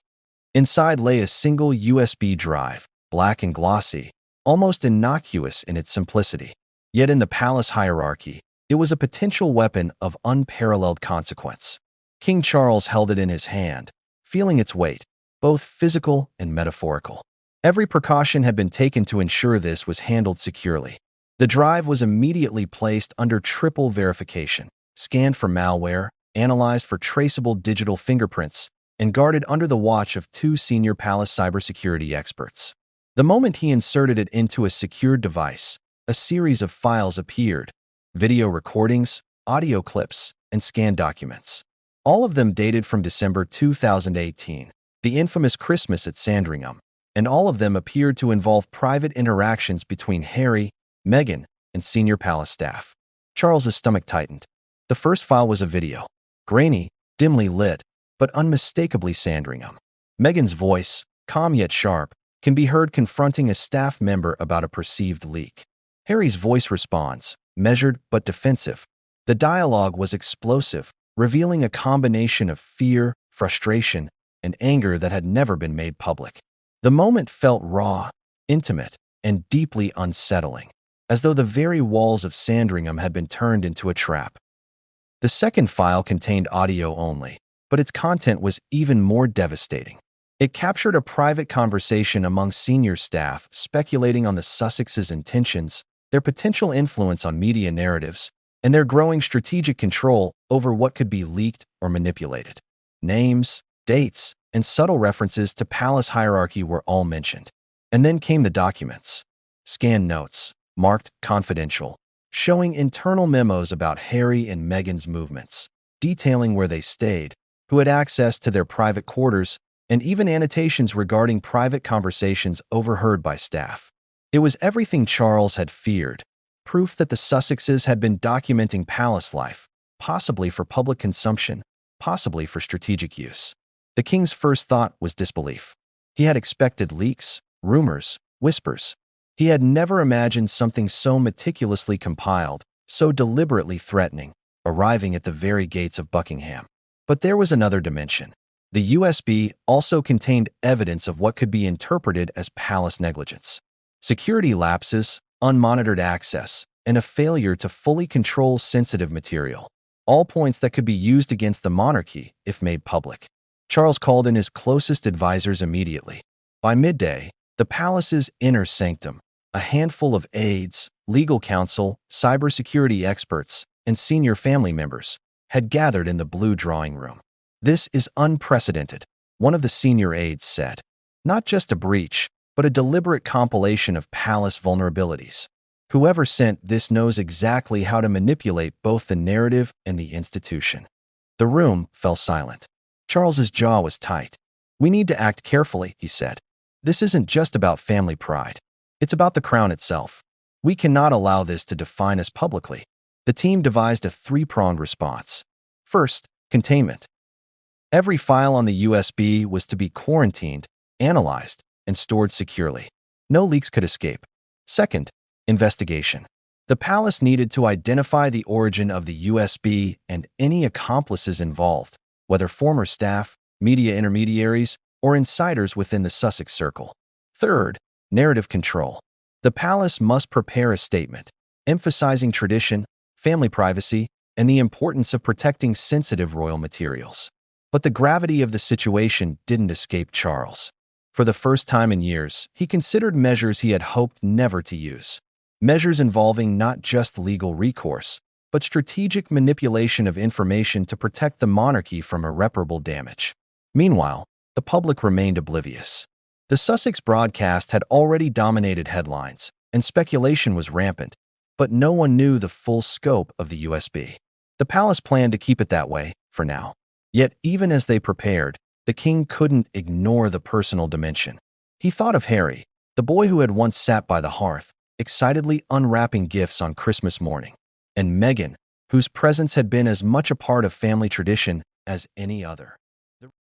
Inside lay a single USB drive, black and glossy, almost innocuous in its simplicity. Yet in the palace hierarchy, it was a potential weapon of unparalleled consequence. King Charles held it in his hand, feeling its weight, both physical and metaphorical. Every precaution had been taken to ensure this was handled securely. The drive was immediately placed under triple verification, scanned for malware, analyzed for traceable digital fingerprints, and guarded under the watch of two senior palace cybersecurity experts. The moment he inserted it into a secured device, a series of files appeared: video recordings, audio clips, and scanned documents. All of them dated from December 2018, the infamous Christmas at Sandringham, and all of them appeared to involve private interactions between Harry, Meghan, and senior palace staff. Charles's stomach tightened. The first file was a video, grainy, dimly lit, but unmistakably Sandringham. Meghan's voice, calm yet sharp, can be heard confronting a staff member about a perceived leak. Harry's voice responds, measured but defensive. The dialogue was explosive, revealing a combination of fear, frustration, and anger that had never been made public. The moment felt raw, intimate, and deeply unsettling, as though the very walls of Sandringham had been turned into a trap. The second file contained audio only, but its content was even more devastating. It captured a private conversation among senior staff speculating on the Sussexes' intentions, their potential influence on media narratives, and their growing strategic control over what could be leaked or manipulated. Names, dates, and subtle references to palace hierarchy were all mentioned. And then came the documents. Scanned notes, marked confidential, showing internal memos about Harry and Meghan's movements, detailing where they stayed, who had access to their private quarters, and even annotations regarding private conversations overheard by staff. It was everything Charles had feared, proof that the Sussexes had been documenting palace life, possibly for public consumption, possibly for strategic use. The king's first thought was disbelief. He had expected leaks, rumors, whispers. He had never imagined something so meticulously compiled, so deliberately threatening, arriving at the very gates of Buckingham. But there was another dimension. The USB also contained evidence of what could be interpreted as palace negligence. Security lapses, unmonitored access, and a failure to fully control sensitive material. All points that could be used against the monarchy if made public. Charles called in his closest advisors immediately. By midday, the palace's inner sanctum, a handful of aides, legal counsel, cybersecurity experts, and senior family members, had gathered in the blue drawing room. "This is unprecedented," one of the senior aides said. "Not just a breach, but a deliberate compilation of palace vulnerabilities. Whoever sent this knows exactly how to manipulate both the narrative and the institution." The room fell silent. Charles's jaw was tight. "We need to act carefully," he said. "This isn't just about family pride. It's about the crown itself. We cannot allow this to define us publicly." The team devised a three-pronged response. First, containment. Every file on the USB was to be quarantined, analyzed, and stored securely. No leaks could escape. Second, investigation. The palace needed to identify the origin of the USB and any accomplices involved, whether former staff, media intermediaries, or insiders within the Sussex circle. Third, narrative control. The palace must prepare a statement, emphasizing tradition, family privacy, and the importance of protecting sensitive royal materials. But the gravity of the situation didn't escape Charles. For the first time in years, he considered measures he had hoped never to use. Measures involving not just legal recourse, but strategic manipulation of information to protect the monarchy from irreparable damage. Meanwhile, the public remained oblivious. The Sussex broadcast had already dominated headlines, and speculation was rampant, but no one knew the full scope of the USB. The palace planned to keep it that way, for now. Yet, even as they prepared, the king couldn't ignore the personal dimension. He thought of Harry, the boy who had once sat by the hearth, excitedly unwrapping gifts on Christmas morning, and Meghan, whose presence had been as much a part of family tradition as any other.